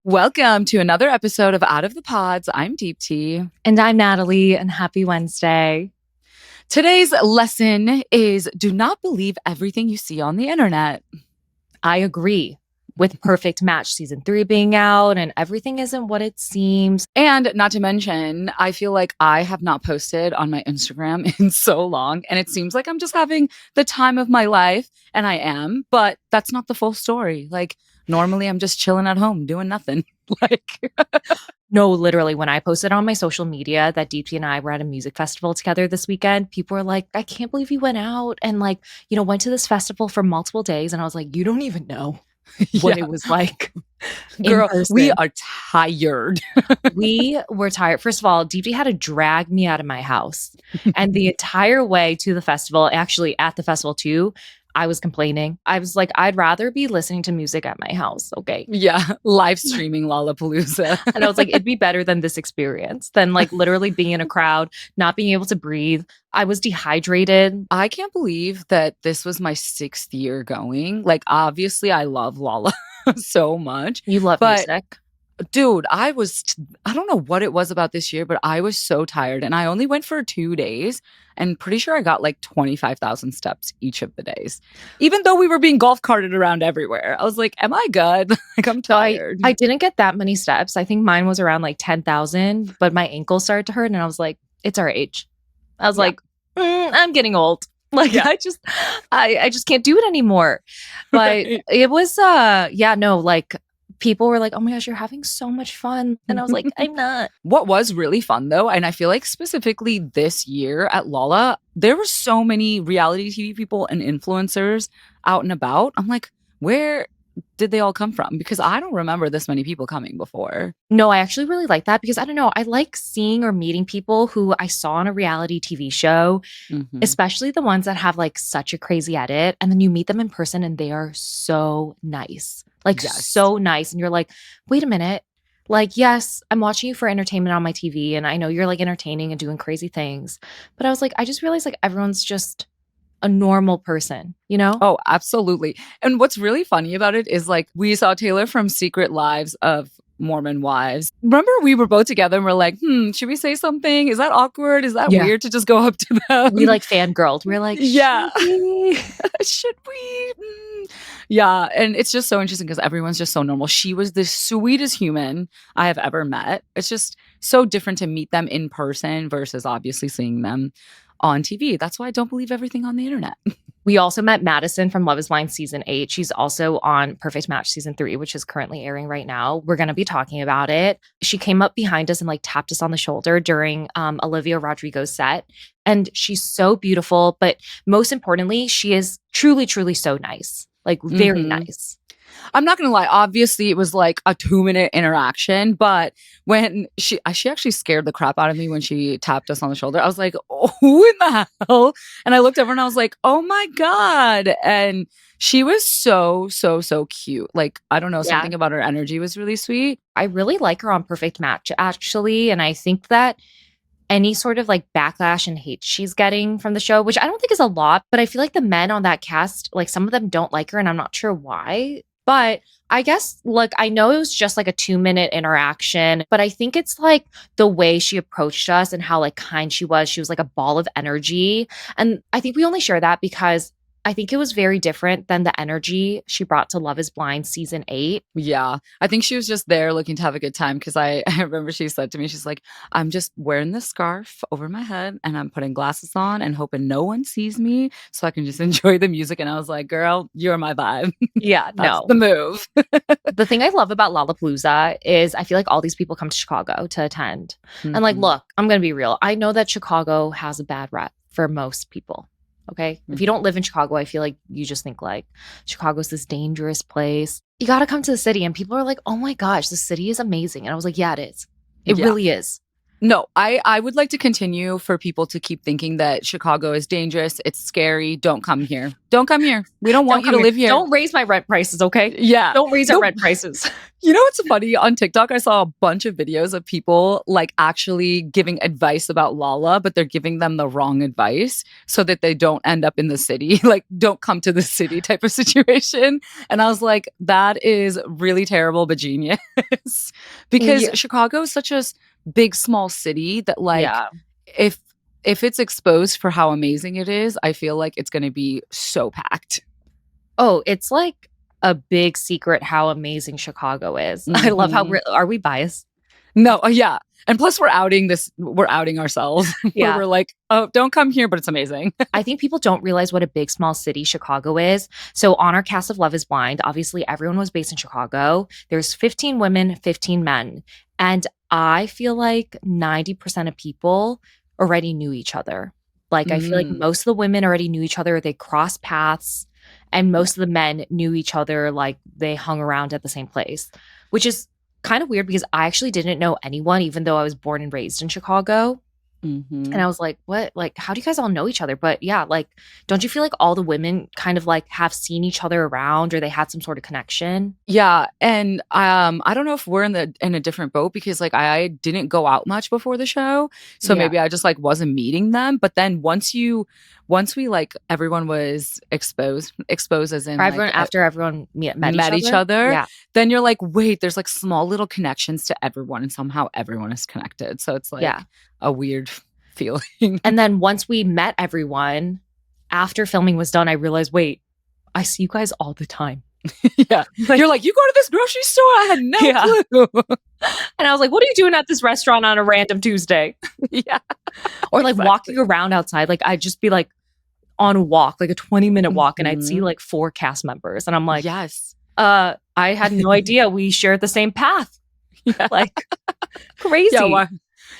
Welcome to another episode of Out of the Pods. I'm Deep Tea. And I'm Natalie, and happy Wednesday. Today's lesson is do not believe everything you see on the internet. I agree with Perfect Match Season 3 being out, and everything isn't what it seems. And not to mention, I feel like I have not posted on my Instagram in so long, and it seems like I'm just having the time of my life, and I am, but that's not the full story. Like, normally I'm just chilling at home doing nothing. No, literally, when I posted on my social media that Deepti and I were at a music festival together this weekend, people were like, I can't believe you went out and went to this festival for multiple days. And I was like, you don't even know what it was like. Girl, we are tired. We were tired. First of all, Deepti had to drag me out of my house. And the entire way to the festival, actually at the festival too, I was complaining. I was like, I'd rather be listening to music at my house. Okay. Yeah. Live streaming Lollapalooza. And I was like, it'd be better than this experience than like literally being in a crowd, not being able to breathe. I was dehydrated. I can't believe that this was my 6th year going. Like, obviously, I love Lolla so much. You love music. Dude, I don't know what it was about this year, but I was so tired. And I only went for 2 days and pretty sure I got like 25,000 steps each of the days. Even though we were being golf carted around everywhere. I was like, am I good? Like, I'm tired. I didn't get that many steps. I think mine was around like 10,000, but my ankles started to hurt. And I was like, it's our age. I was like, I'm getting old. Like, I just can't do it anymore. But it was, people were like, oh my gosh, you're having so much fun. And I was like, I'm not. What was really fun though, and I feel like specifically this year at Lolla, there were so many reality TV people and influencers out and about. I'm like, where did they all come from? Because I don't remember this many people coming before. No, I actually really like that because I don't know. I like seeing or meeting people who I saw on a reality TV show, especially the ones that have like such a crazy edit. And then you meet them in person and they are so nice. So nice. And you're like, wait a minute. Like, yes, I'm watching you for entertainment on my TV. And I know you're like entertaining and doing crazy things. But I was like, I just realized like everyone's just a normal person, you know? Oh, absolutely. And what's really funny about it is like we saw Taylor from Secret Lives of Mormon Wives. Remember we were both together and we're like, should we say something? Is that awkward? Is that weird to just go up to them? We like fangirled. We're like, yeah. Should we? Yeah. And it's just so interesting because everyone's just so normal. She was the sweetest human I have ever met. It's just so different to meet them in person versus obviously seeing them on TV. That's why I don't believe everything on the internet. We also met Madison from Love is Blind Season 8. She's also on Perfect Match Season 3, which is currently airing right now. We're going to be talking about it. She came up behind us and like tapped us on the shoulder during Olivia Rodrigo's set. And she's so beautiful. But most importantly, she is truly, truly so nice. Like very nice. I'm not going to lie. Obviously, it was like a 2-minute interaction. But when she actually scared the crap out of me when she tapped us on the shoulder. I was like, oh, who in the hell? And I looked over and I was like, oh my God. And she was so, so, so cute. Like, I don't know, something about her energy was really sweet. I really like her on Perfect Match, actually. And I think that any sort of like backlash and hate she's getting from the show, which I don't think is a lot, but I feel like the men on that cast, like some of them don't like her and I'm not sure why. But I guess, look, I know it was just like a 2-minute interaction, but I think it's like the way she approached us and how like kind she was. She was like a ball of energy. And I think we only share that because I think it was very different than the energy she brought to Love is Blind Season 8. Yeah. I think she was just there looking to have a good time because I remember she said to me, she's like, I'm just wearing this scarf over my head and I'm putting glasses on and hoping no one sees me so I can just enjoy the music. And I was like, girl, you're my vibe. Yeah, That's the move. The thing I love about Lollapalooza is I feel like all these people come to Chicago to attend. And like, look, I'm going to be real. I know that Chicago has a bad rep for most people. Okay. If you don't live in Chicago, I feel like you just think like Chicago's this dangerous place. You got to come to the city. And people are like, oh my gosh, the city is amazing. And I was like, yeah, it is. It really is. No, I would like to continue for people to keep thinking that Chicago is dangerous. It's scary. Don't come here. Don't come here. We don't want Don't you come to here. live here. Don't raise my rent prices, okay? Yeah. Don't raise our No, rent prices. you know what's funny? On TikTok, I saw a bunch of videos of people like actually giving advice about Lala, but they're giving them the wrong advice so that they don't end up in the city, like don't come to the city type of situation. And I was like, that is really terrible, but genius. Because Yeah. Chicago is such a big, small city that like Yeah. if if it's exposed for how amazing it is, I feel like it's going to be so packed. Oh, it's like a big secret how amazing Chicago is. I love how Mhm. are we biased? No, yeah. And plus we're outing ourselves where Yeah. we're like, "Oh, don't come here, but it's amazing." I think people don't realize what a big, small city Chicago is. So, on our cast of Love is Blind, obviously everyone was based in Chicago. There's 15 women, 15 men. And I feel like 90% of people already knew each other. Like, I feel like Mm. most of the women already knew each other. They crossed paths. And most of the men knew each other. Like, they hung around at the same place, which is kind of weird because I actually didn't know anyone, even though I was born and raised in Chicago. And Mhm. I was like, what? Like, how do you guys all know each other? But yeah, like, don't you feel like all the women kind of like have seen each other around or they had some sort of connection? Yeah, and I don't know if we're in a different boat because like I didn't go out much before the show, so Yeah. maybe I just like wasn't meeting them. But then once we like everyone was exposed as in Or like everyone after everyone met each met each other. other, Yeah. then you're like, wait, there's like small little connections to everyone, and somehow everyone is connected. So it's Yeah. like a weird feeling. And then once we met everyone, after filming was done, I realized, wait, I see you guys all the time. Yeah. Like, You're like, you go to this grocery store? I had no yeah. clue. And I was like, what are you doing at this restaurant on a random Tuesday? Yeah. Or like Exactly. walking around outside. Like I'd just be like on a walk, like a 20-minute walk, and I'd see Mhm. like 4 cast members. And I'm like, Yes. I had no idea we shared the same path. Yeah. Like crazy. Yeah, why?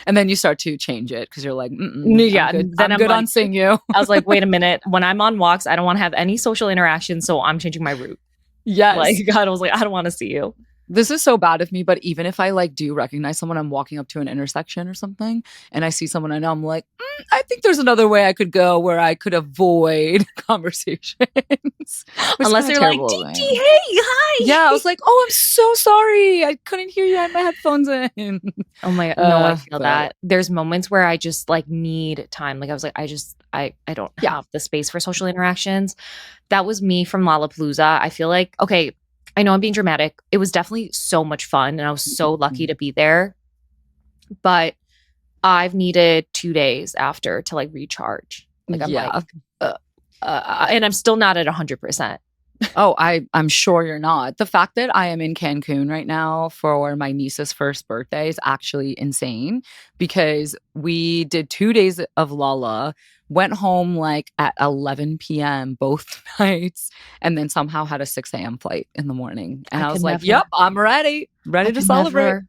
And then you start to change it because you're like, Yeah. I'm good. Then I'm I'm good like, on seeing you. I was like, wait a minute. When I'm on walks, I don't want to have any social interaction. So I'm changing my route. Like, Yes. God, I was like, I don't want to see you. This is so bad of me, but even if I like do recognize someone, I'm walking up to an intersection or something, and I see someone I know, I'm like, I think there's another way I could go where I could avoid conversations. Which Unless is they're like, terrible of DT, me. hey, hi. Yeah, I was like, oh, I'm so sorry. I couldn't hear you. I had my headphones in. Oh my God. No, I feel But that. There's moments where I just like need time. Like I was like, I don't yeah. have the space for social interactions. That was me from Lollapalooza. I feel like, okay, I know I'm being dramatic. It was definitely so much fun and I was so lucky to be there. But I've needed 2 days after to like recharge. Like I'm Yeah. like, and I'm still not at 100%. Oh, I'm sure you're not. The fact that I am in Cancun right now for my niece's first birthday is actually insane because we did 2 days of Lala, went home like at 11 p.m. both nights, and then somehow had a 6 a.m. flight in the morning. And I I was could like, never. yep, I'm ready I to could celebrate. never.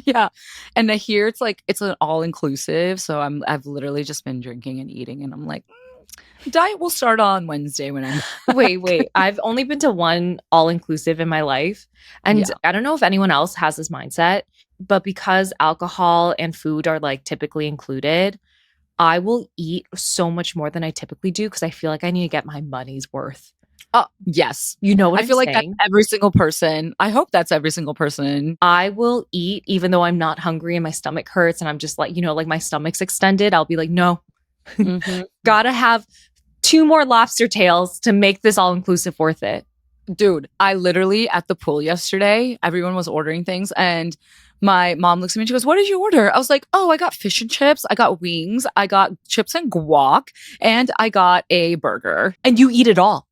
Yeah. And I hear it's like it's an all inclusive. So I've literally just been drinking and eating, and I'm like, diet will start on Wednesday when I'm Wait. I've only been to one all inclusive in my life. And Yeah. I don't know if anyone else has this mindset, but because alcohol and food are like typically included, I will eat so much more than I typically do because I feel like I need to get my money's worth. Oh, yes. You know what I I'm feel like that's saying? every single person. I hope that's every single person. I will eat even though I'm not hungry and my stomach hurts and I'm just like, like my stomach's extended. I'll be like, no, Mhm. gotta have 2 more lobster tails to make this all inclusive worth it. Dude, I literally at the pool yesterday, everyone was ordering things and my mom looks at me and she goes, "What did you order?" I was like, "Oh, I got fish and chips, I got wings, I got chips and guac, and I got a burger." And you eat it all.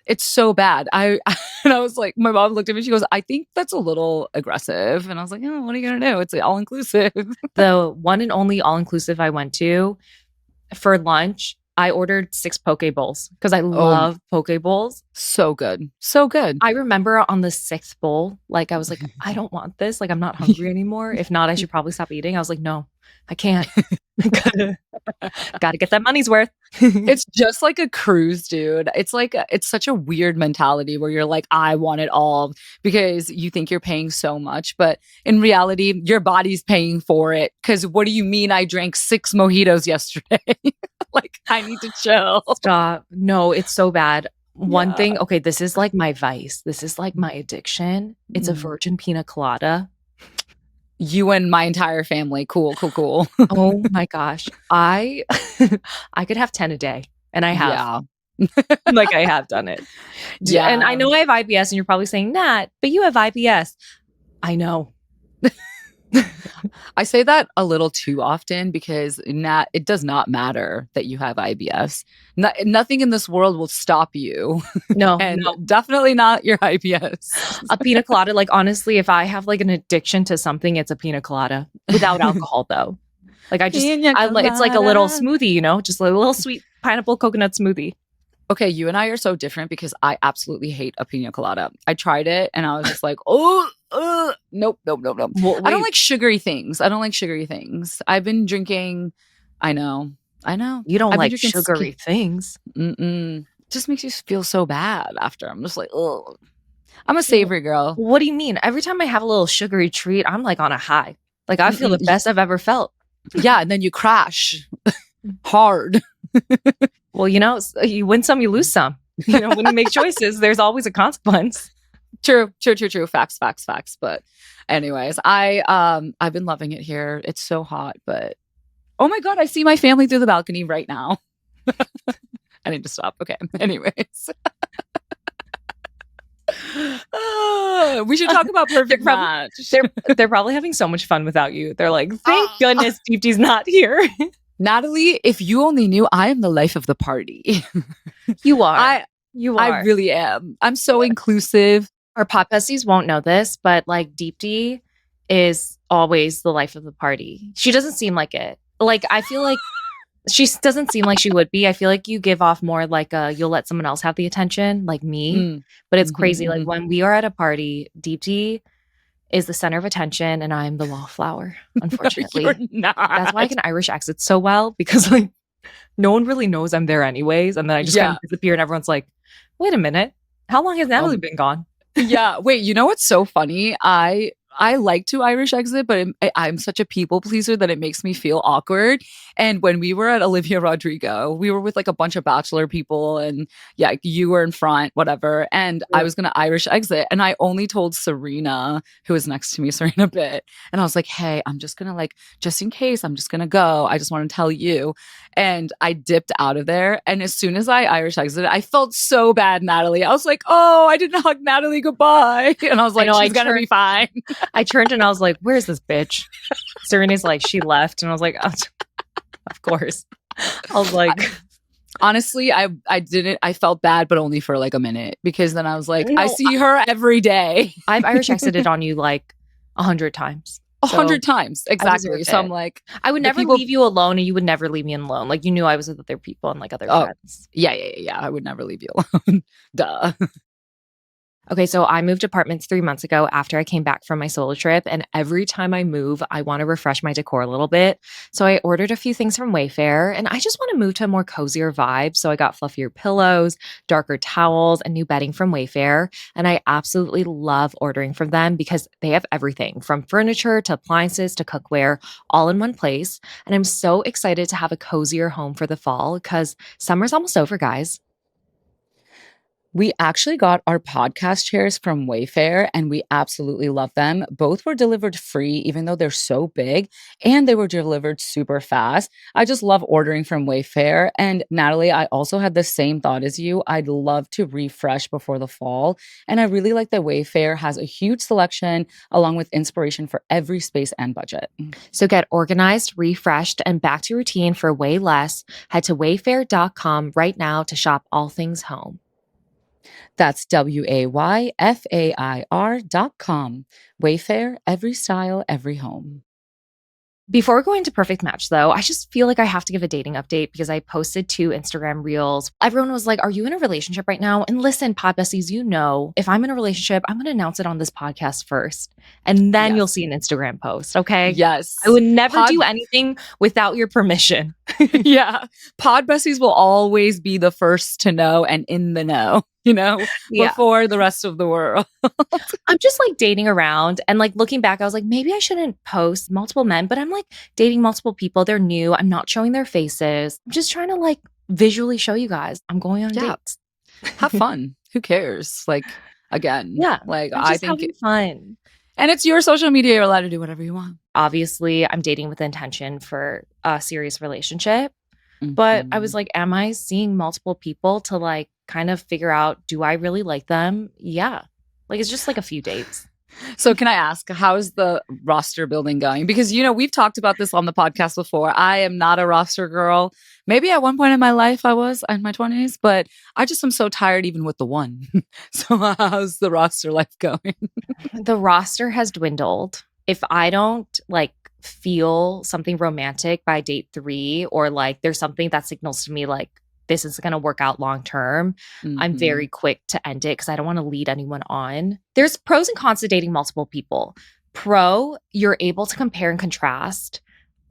It's so bad. And I was like, my mom looked at me, she goes, "I think that's a little aggressive." And I was like, "Oh, what are you gonna do? It's all inclusive." The one and only all inclusive I went to for lunch, I ordered 6 poke bowls because I love poke bowls. So good. So good. I remember on the 6th bowl, like I was like, I don't want this. Like I'm not hungry anymore. If not, I should probably stop eating. I was like, no, I can't. Gotta get that money's worth. It's just like a cruise, dude. It's such a weird mentality where you're like, I want it all because you think you're paying so much, but in reality, your body's paying for it. Because what do you mean I drank 6 mojitos yesterday? Like, I need to chill. Stop. No, it's so bad. One Yeah. thing, okay, this is like my vice. This is like my addiction. It's a Mm. virgin pina colada. You and my entire family. Cool, cool, cool. Oh my gosh. I I could have 10 a day, and I have. Yeah. Like, I have done it. And I Yeah. know I have IBS, and you're probably saying, "Nat, but you have IBS." I know. I say that a little too often because it does not matter that you have IBS. Nothing in this world will stop you, No, and no. definitely not your IBS. A pina colada, like, honestly, if I have, like, an addiction to something, it's a pina colada. Without alcohol, though. Like, Pina it's like a little colada. smoothie, you know? Just a little sweet pineapple coconut smoothie. Okay, you and I are so different because I absolutely hate a pina colada. I tried it and I was just like, oh, nope, nope, nope, nope. Well, I don't wait. like sugary things. I don't like sugary things. I've been drinking. I know. You don't I've been like drinking sugary things. Just makes you feel so bad after. I'm just like, oh. I'm a savory girl. What do you mean? Every time I have a little sugary treat, I'm like on a high. Like, I feel the best I've ever felt. Yeah, and then you crash hard. Well, you know, you win some, you lose some. You know, when you make choices, there's always a consequence. True. Facts. But anyways, I've been loving it here. It's so hot, but oh my God, I see my family through the balcony right now. I need to stop. Okay. Anyways. We should talk about Perfect Match. They're probably having so much fun without you. They're like, thank goodness Deepti's not here. Natalie, if you only knew, I am the life of the party. You are. I are. really am. I'm so inclusive. Our pot besties won't know this, but like Deepti is always the life of the party. She doesn't seem like it. Like, I feel like she doesn't seem like she would be. I feel like you give off more like you'll let someone else have the attention, like me. But it's crazy. Like, when we are at a party, Deepti is the center of attention and I'm the wallflower, unfortunately. No, you're not. That's why I can Irish exit so well, because like no one really knows I'm there anyways. And then I just kind of disappear and everyone's like, wait a minute, how long has Natalie been gone? Yeah. Wait, you know what's so funny? I like to Irish exit, but I'm such a people pleaser that it makes me feel awkward. And when we were at Olivia Rodrigo, we were with like a bunch of Bachelor people, and yeah, you were in front, whatever. And I was gonna Irish exit, and I only told Serena, who was next to me, Serena Bit, and I was like, "Hey, I'm just gonna just in case, I'm just gonna go. I just want to tell you." And I dipped out of there, and as soon as I Irish exited, I felt so bad, Natalie. I was like, "Oh, I didn't hug Natalie goodbye," and I was like, "She's gonna be fine." I turned and I was like, where's this bitch? Serena's like, she left. And I was like, oh, of course. I was like, honestly, I felt bad, but only for like a minute, because then I was like, I see her every day. I've Irish exited on you like 100 times. 100 times. Exactly. So I'm like, I would never leave you alone, and you would never leave me alone. Like, you knew I was with other people and like other friends. Yeah. I would never leave you alone. Duh. Okay, so I moved apartments 3 months ago after I came back from my solo trip. And every time I move, I want to refresh my decor a little bit. So I ordered a few things from Wayfair, and I just want to move to a more cozier vibe. So I got fluffier pillows, darker towels, and new bedding from Wayfair. And I absolutely love ordering from them because they have everything from furniture to appliances to cookware all in one place. And I'm so excited to have a cozier home for the fall because summer's almost over, guys. We actually got our podcast chairs from Wayfair, and we absolutely love them. Both were delivered free, even though they're so big, and they were delivered super fast. I just love ordering from Wayfair. And Natalie, I also had the same thought as you. I'd love to refresh before the fall. And I really like that Wayfair has a huge selection along with inspiration for every space and budget. So get organized, refreshed, and back to routine for way less. Head to wayfair.com right now to shop all things home. That's WAYFAIR.com. Wayfair, every style, every home. Before we go into perfect match, though, I just feel like I have to give a dating update because I posted 2 Instagram reels. Everyone was like, are you in a relationship right now? And listen, pod besties, you know, if I'm in a relationship, I'm going to announce it on this podcast first. And then you'll Yes. see an Instagram post, okay? Yes. I would never do anything without your permission. Yeah. Pod besties will always be the first to know and in the know, before the rest of the world. I'm just like dating around and like looking back, I was like, maybe I shouldn't post multiple men, but I'm like dating multiple people. They're new. I'm not showing their faces. I'm just trying to like visually show you guys I'm going on dates. Have fun. Who cares? Like, again, like I'm I just think having fun. And it's your social media. You're allowed to do whatever you want. Obviously, I'm dating with intention for a serious relationship. But I was like, am I seeing multiple people to like kind of figure out, do I really like them? Yeah. Like, it's just like a few dates. So can I ask, how's the roster building going? Because, we've talked about this on the podcast before. I am not a roster girl. Maybe at one point in my life I was in my 20s, but I just am so tired even with the one. So how's the roster life going? The roster has dwindled. If I don't like feel something romantic by date 3, or like there's something that signals to me like this is going to work out long term, I'm very quick to end it because I don't want to lead anyone on. There's pros and cons to dating multiple people. Pro, you're able to compare and contrast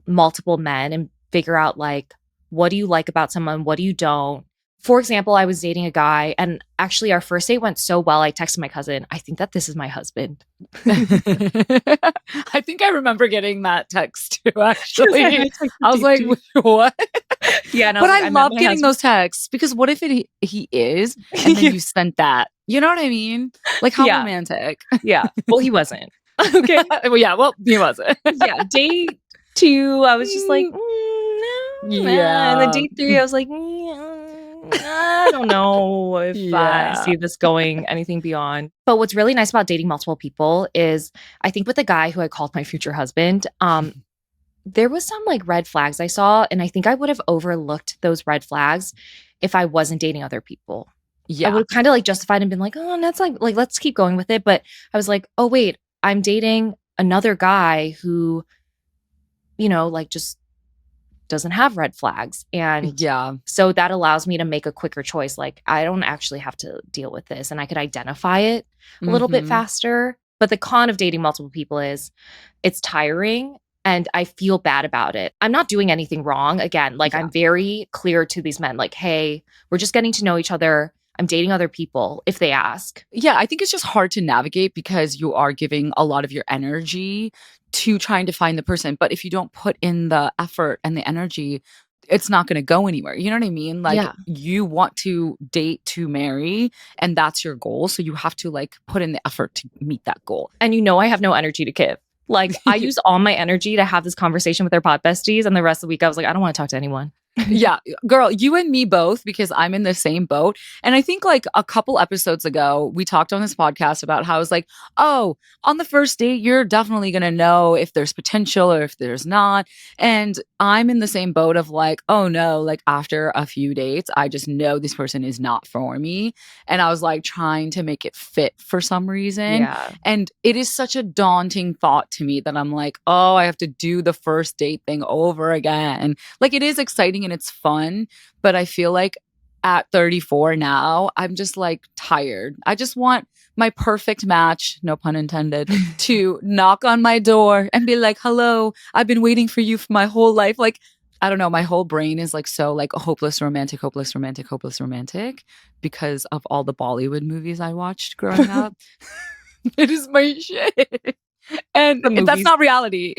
multiple men and figure out like, what do you like about someone? What do you don't? For example, I was dating a guy and actually our first date went so well. I texted my cousin, I think that this is my husband. I think I remember getting that text too, actually. I was like, what? Yeah, no, but I love getting those texts because what if he is and then you sent that? You know what I mean? Like how romantic. Yeah. Well, he wasn't. Okay. Well, he wasn't. Yeah. Date 2, I was just like, no. Yeah. And then date 3, I was like, I don't know if I see this going anything beyond. But what's really nice about dating multiple people is I think with the guy who I called my future husband, there was some like red flags I saw. And I think I would have overlooked those red flags if I wasn't dating other people. Yeah. I would have kind of like justified and been like, oh, that's like let's keep going with it. But I was like, oh, wait, I'm dating another guy who, like just doesn't have red flags. And so that allows me to make a quicker choice. Like I don't actually have to deal with this and I could identify it a little bit faster. But the con of dating multiple people is it's tiring and I feel bad about it. I'm not doing anything wrong. Again, like I'm very clear to these men, like, hey, we're just getting to know each other. I'm dating other people if they ask. Yeah, I think it's just hard to navigate because you are giving a lot of your energy to trying to find the person. But if you don't put in the effort and the energy, it's not going to go anywhere. You know what I mean? Like you want to date to marry and that's your goal. So you have to like put in the effort to meet that goal. And I have no energy to give. Like I use all my energy to have this conversation with their pod besties. And the rest of the week I was like, I don't want to talk to anyone. Yeah, girl, you and me both, because I'm in the same boat. And I think like a couple episodes ago, we talked on this podcast about how I was like, oh, on the first date, you're definitely going to know if there's potential or if there's not. And I'm in the same boat of like, oh no, like after a few dates, I just know this person is not for me. And I was like trying to make it fit for some reason. Yeah. And it is such a daunting thought to me that I'm like, oh, I have to do the first date thing over again. Like it is exciting and it's fun, but I feel like at 34 now, I'm just like tired. I just want my perfect match, no pun intended, to knock on my door and be like, hello, I've been waiting for you for my whole life. Like, I don't know, my whole brain is like so like hopeless romantic, hopeless romantic, hopeless romantic because of all the Bollywood movies I watched growing up. It is my shit. And that's not reality.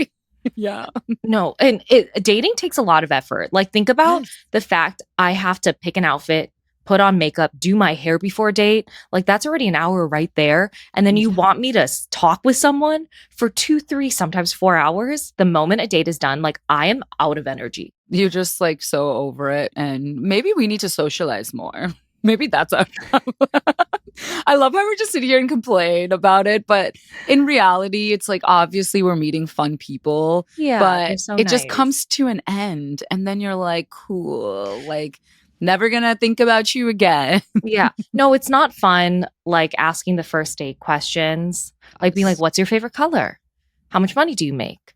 Yeah. No, and dating takes a lot of effort. Like think about the fact I have to pick an outfit, put on makeup, do my hair before a date. Like that's already an hour right there. And then you want me to talk with someone for 2, 3, sometimes 4 hours. The moment a date is done, like I am out of energy. You're just like so over it. And maybe we need to socialize more. Maybe that's our problem. I love how we're just sitting here and complain about it. But in reality, it's like, obviously we're meeting fun people. Yeah. But it just comes to an end. And then you're like, cool, like never gonna think about you again. Yeah. No, it's not fun. Like asking the first date questions, like being like, what's your favorite color? How much money do you make?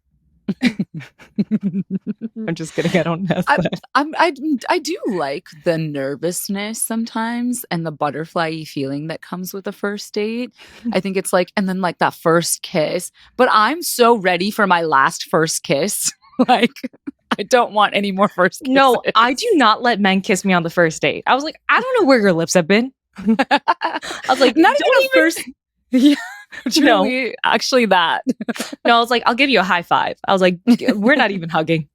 I'm just kidding. I don't know I, that. I do like the nervousness sometimes and the butterfly feeling that comes with a first date. I think it's like, and then like that first kiss. But I'm so ready for my last first kiss. Like, I don't want any more first kisses. No, I do not let men kiss me on the first date. I was like, I don't know where your lips have been. I was like, Not even don't a first. Yeah, No. truly, actually, that. No, I was like, I'll give you a high five. I was like, we're not even hugging.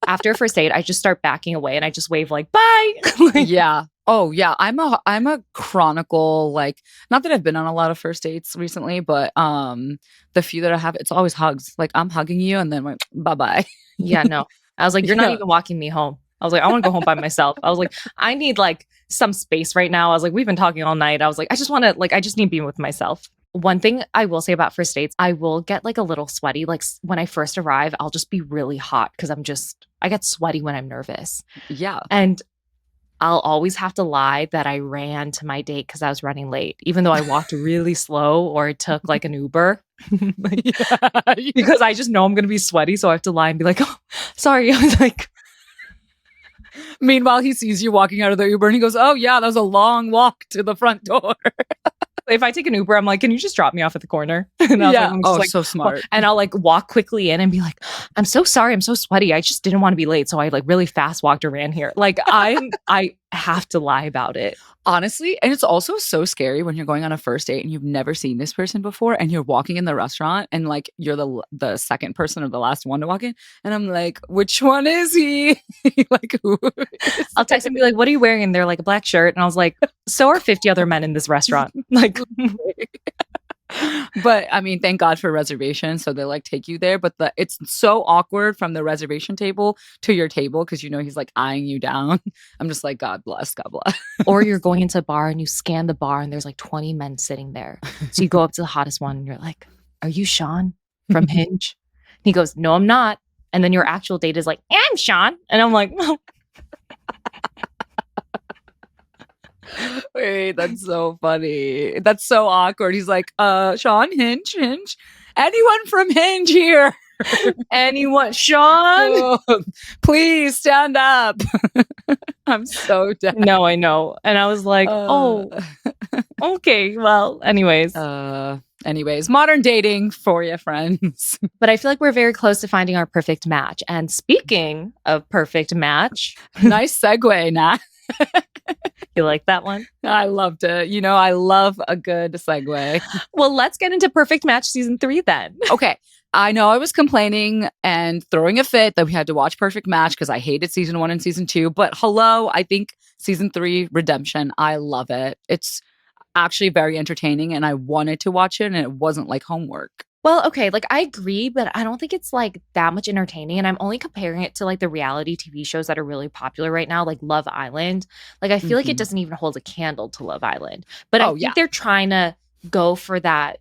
After a first date, I just start backing away and I just wave like, bye. Like, Yeah. Oh yeah. I'm a chronicle, like, not that I've been on a lot of first dates recently, but the few that I have, it's always hugs. Like I'm hugging you and then like bye bye. yeah, no. I was like, you're not Yeah. even walking me home. I was like, I want to go home by myself. I was like, I need like some space right now. I was like, we've been talking all night. I was like, I just want to like, I just need to be with myself. One thing I will say about first dates, I will get like a little sweaty. Like when I first arrive, I'll just be really hot because I get sweaty when I'm nervous. Yeah. And I'll always have to lie that I ran to my date because I was running late, even though I walked really slow or took like an Uber. Like, Yeah. because I just know I'm going to be sweaty. So I have to lie and be like, oh, sorry. I was like, Meanwhile, he sees you walking out of the Uber and he goes, "Oh yeah, that was a long walk to the front door." if I take an Uber, I'm like, can you just drop me off at the corner? And I was like, Yeah. I'm just Oh, like, so well, smart. and I'll like walk quickly in and be like, I'm so sorry. I'm so sweaty. I just didn't want to be late. So I like really fast walked or ran here. Like I have to lie about it. Honestly, and it's also so scary when you're going on a first date and you've never seen this person before and you're walking in the restaurant and like you're the second person or the last one to walk in and I'm like, which one is he? Like who is I'll text and be like, what are you wearing? And they're like a black shirt. And I was like, so are 50 other men in this restaurant. Like, But I mean, thank God for reservations. So they like take you there. But it's so awkward from the reservation table to your table because you know he's like eyeing you down. I'm just like, God bless, God bless. or you're going into a bar and you scan the bar and there's like 20 men sitting there. So you go up to the hottest one and you're like, are you Sean from Hinge? And he goes, no, I'm not. And then your actual date is like, I'm Sean. And I'm like, oh. Wait, that's so funny. That's so awkward. He's like, Sean, Hinge. Anyone from Hinge here? Anyone, Sean? Oh, please stand up. I'm so dead. No, I know. And I was like, oh, okay. Well, anyways. Anyways, modern dating for you, friends. But I feel like we're very close to finding our perfect match. And speaking of perfect match, Nice segue, Nat. you like that one? I loved it. You know, I love a good segue. Well, let's get into Perfect Match season 3 then. Okay. I know I was complaining and throwing a fit that we had to watch Perfect Match because I hated season 1 and season 2. But hello, I think season 3, Redemption, I love it. It's actually very entertaining and I wanted to watch it and it wasn't like homework. Well, okay, like I agree, but I don't think it's like that much entertaining. And I'm only comparing it to like the reality TV shows that are really popular right now, like Love Island. Like I feel like it doesn't even hold a candle to Love Island. But I think they're trying to go for that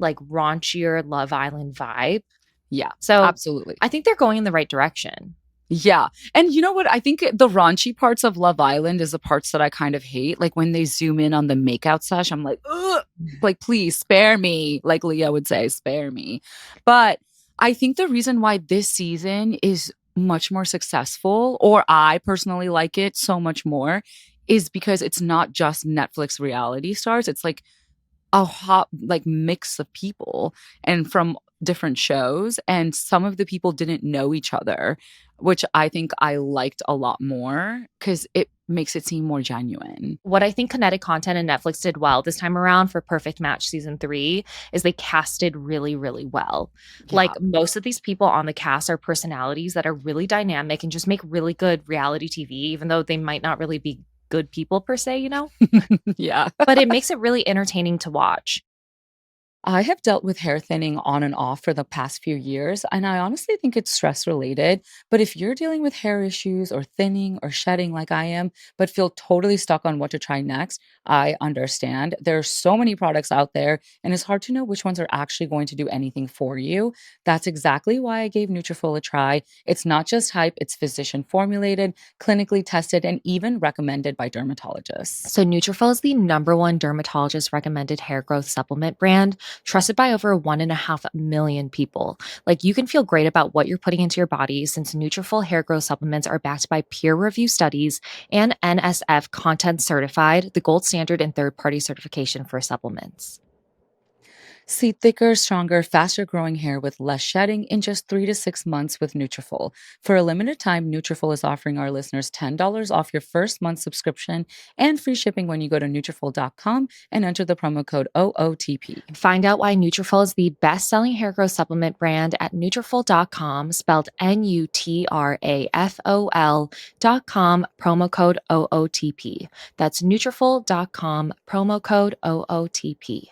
like raunchier Love Island vibe. Yeah. So absolutely. I think they're going in the right direction. Yeah. And you know what? I think the raunchy parts of Love Island is the parts that I kind of hate. Like when they zoom in on the makeout sesh, I'm like, ugh, like, please spare me. Like Leah would say, spare me. But I think the reason why this season is much more successful, or I personally like it so much more, is because it's not just Netflix reality stars. It's like a hot like mix of people and from different shows. And some of the people didn't know each other, which I think I liked a lot more because it makes it seem more genuine. What I think Kinetic Content and Netflix did well this time around for Perfect Match season 3 is they casted really, really well. Yeah. Like most of these people on the cast are personalities that are really dynamic and just make really good reality TV, even though they might not really be good people per se, you know? Yeah. But it makes it really entertaining to watch. I have dealt with hair thinning on and off for the past few years, and I honestly think it's stress related. But if you're dealing with hair issues or thinning or shedding like I am, but feel totally stuck on what to try next, I understand. There are so many products out there, and it's hard to know which ones are actually going to do anything for you. That's exactly why I gave Nutrafol a try. It's not just hype, it's physician formulated, clinically tested, and even recommended by dermatologists. So Nutrafol is the #1 dermatologist recommended hair growth supplement brand, trusted by over 1.5 million people. Like, you can feel great about what you're putting into your body since Nutrafol hair growth supplements are backed by peer-reviewed studies and NSF content certified, the gold standard in third-party certification for supplements. See thicker, stronger, faster growing hair with less shedding in just 3 to 6 months with Nutrafol. For a limited time, Nutrafol is offering our listeners $10 off your first month subscription and free shipping when you go to Nutrafol.com and enter the promo code OOTP. Find out why Nutrafol is the best-selling hair growth supplement brand at Nutrafol.com, spelled Nutrafol.com, promo code OOTP. That's Nutrafol.com, promo code OOTP.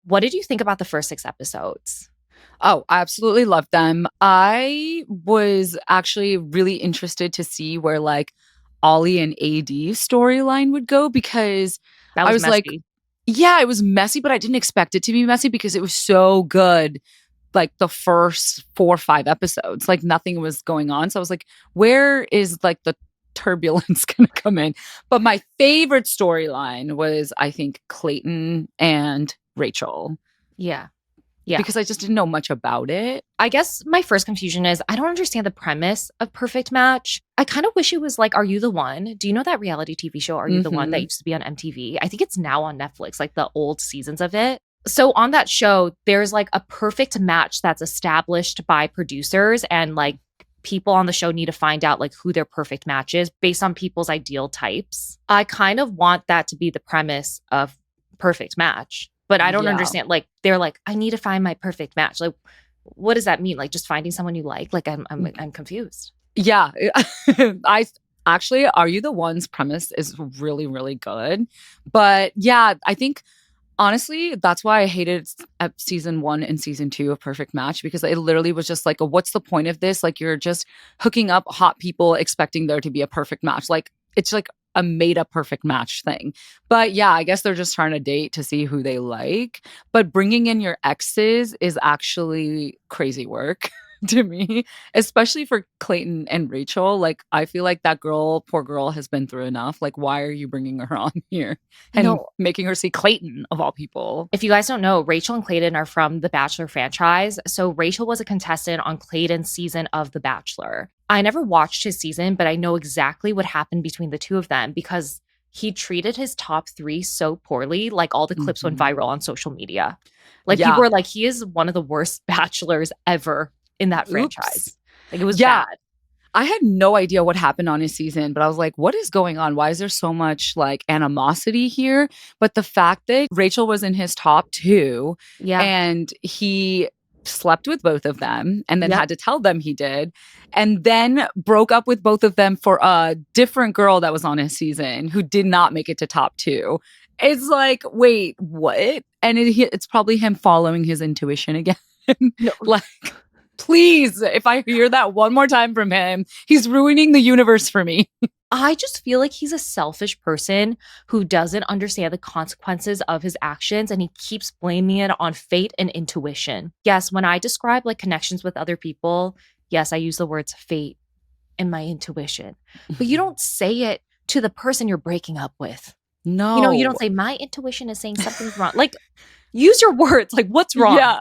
What did you think about the first 6 episodes? Oh, I absolutely loved them. I was actually really interested to see where like Ollie and AD storyline would go because That I was was like, messy. yeah, it was messy, but I didn't expect it to be messy because it was so good. Like the first 4 or 5 episodes, like nothing was going on. So I was like, where is like the turbulence going to come in? But my favorite storyline was, I think, Clayton and Rachel. Yeah. Yeah. Because I just didn't know much about it. I guess my first confusion is I don't understand the premise of Perfect Match. I kind of wish it was like, Are You the One? Do you know that reality TV show, Are You the One, that used to be on MTV? I think it's now on Netflix, like the old seasons of it. So on that show, there's like a perfect match that's established by producers, and like people on the show need to find out like who their perfect match is based on people's ideal types. I kind of want that to be the premise of Perfect Match. But I don't understand. Like, they're like, I need to find my perfect match. Like, what does that mean? Like, just finding someone you like? Like, I'm confused. Yeah. I actually, Are You the One's premise is really, really good. But yeah, I think honestly, that's why I hated season 1 and season 2 of Perfect Match, because it literally was just like, what's the point of this? Like, you're just hooking up hot people expecting there to be a perfect match. Like, it's like a made up perfect match thing. But yeah, I guess they're just trying to date to see who they like. But bringing in your exes is actually crazy work to me, especially for Clayton and Rachel. Like, I feel like that girl, poor girl, has been through enough. Like, why are you bringing her on here and making her see Clayton of all people? If you guys don't know, Rachel and Clayton are from the Bachelor franchise. So Rachel was a contestant on Clayton's season of The Bachelor. I never watched his season, but I know exactly what happened between the two of them because he treated his top 3 so poorly. Like, all the clips went viral on social media. Like, people were like, he is one of the worst bachelors ever in that franchise. Like, it was bad. I had no idea what happened on his season, but I was like, what is going on? Why is there so much like animosity here? But the fact that Rachel was in his top 2 and he slept with both of them and then had to tell them he did, and then broke up with both of them for a different girl that was on his season who did not make it to top 2. It's like, wait, what? And it's probably him following his intuition again. Like, please, if I hear that one more time from him, he's ruining the universe for me. I just feel like he's a selfish person who doesn't understand the consequences of his actions, and he keeps blaming it on fate and intuition. Yes, when I describe like connections with other people, yes, I use the words fate and my intuition. But you don't say it to the person you're breaking up with. No. You know, you don't say, my intuition is saying something's wrong. Like, use your words. Like, what's wrong? Yeah.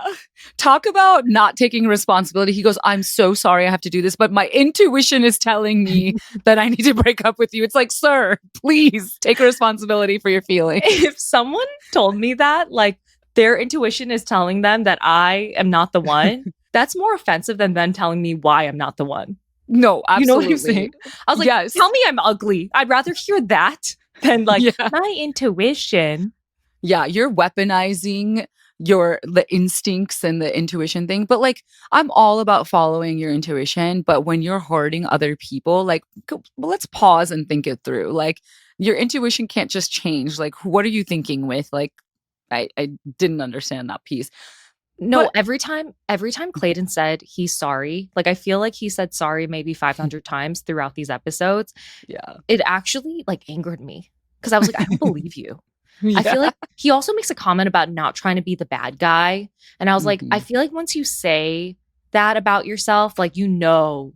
Talk about not taking responsibility. He goes, I'm so sorry I have to do this, but my intuition is telling me that I need to break up with you. It's like, sir, please take responsibility for your feelings. If someone told me that, like, their intuition is telling them that I am not the one, that's more offensive than them telling me why I'm not the one. No, absolutely. You know what I'm saying? I was like, yes. Tell me I'm ugly. I'd rather hear that than like my intuition. Yeah, you're weaponizing the instincts and the intuition thing. But like, I'm all about following your intuition. But when you're hurting other people, like, let's pause and think it through. Like, your intuition can't just change. Like, what are you thinking with? Like, I didn't understand that piece. No, but every time Clayton said he's sorry, like, I feel like he said sorry maybe 500 times throughout these episodes. Yeah. It actually like angered me because I was like, I don't believe you. I feel like he also makes a comment about not trying to be the bad guy. And I was like, I feel like once you say that about yourself, like, you know,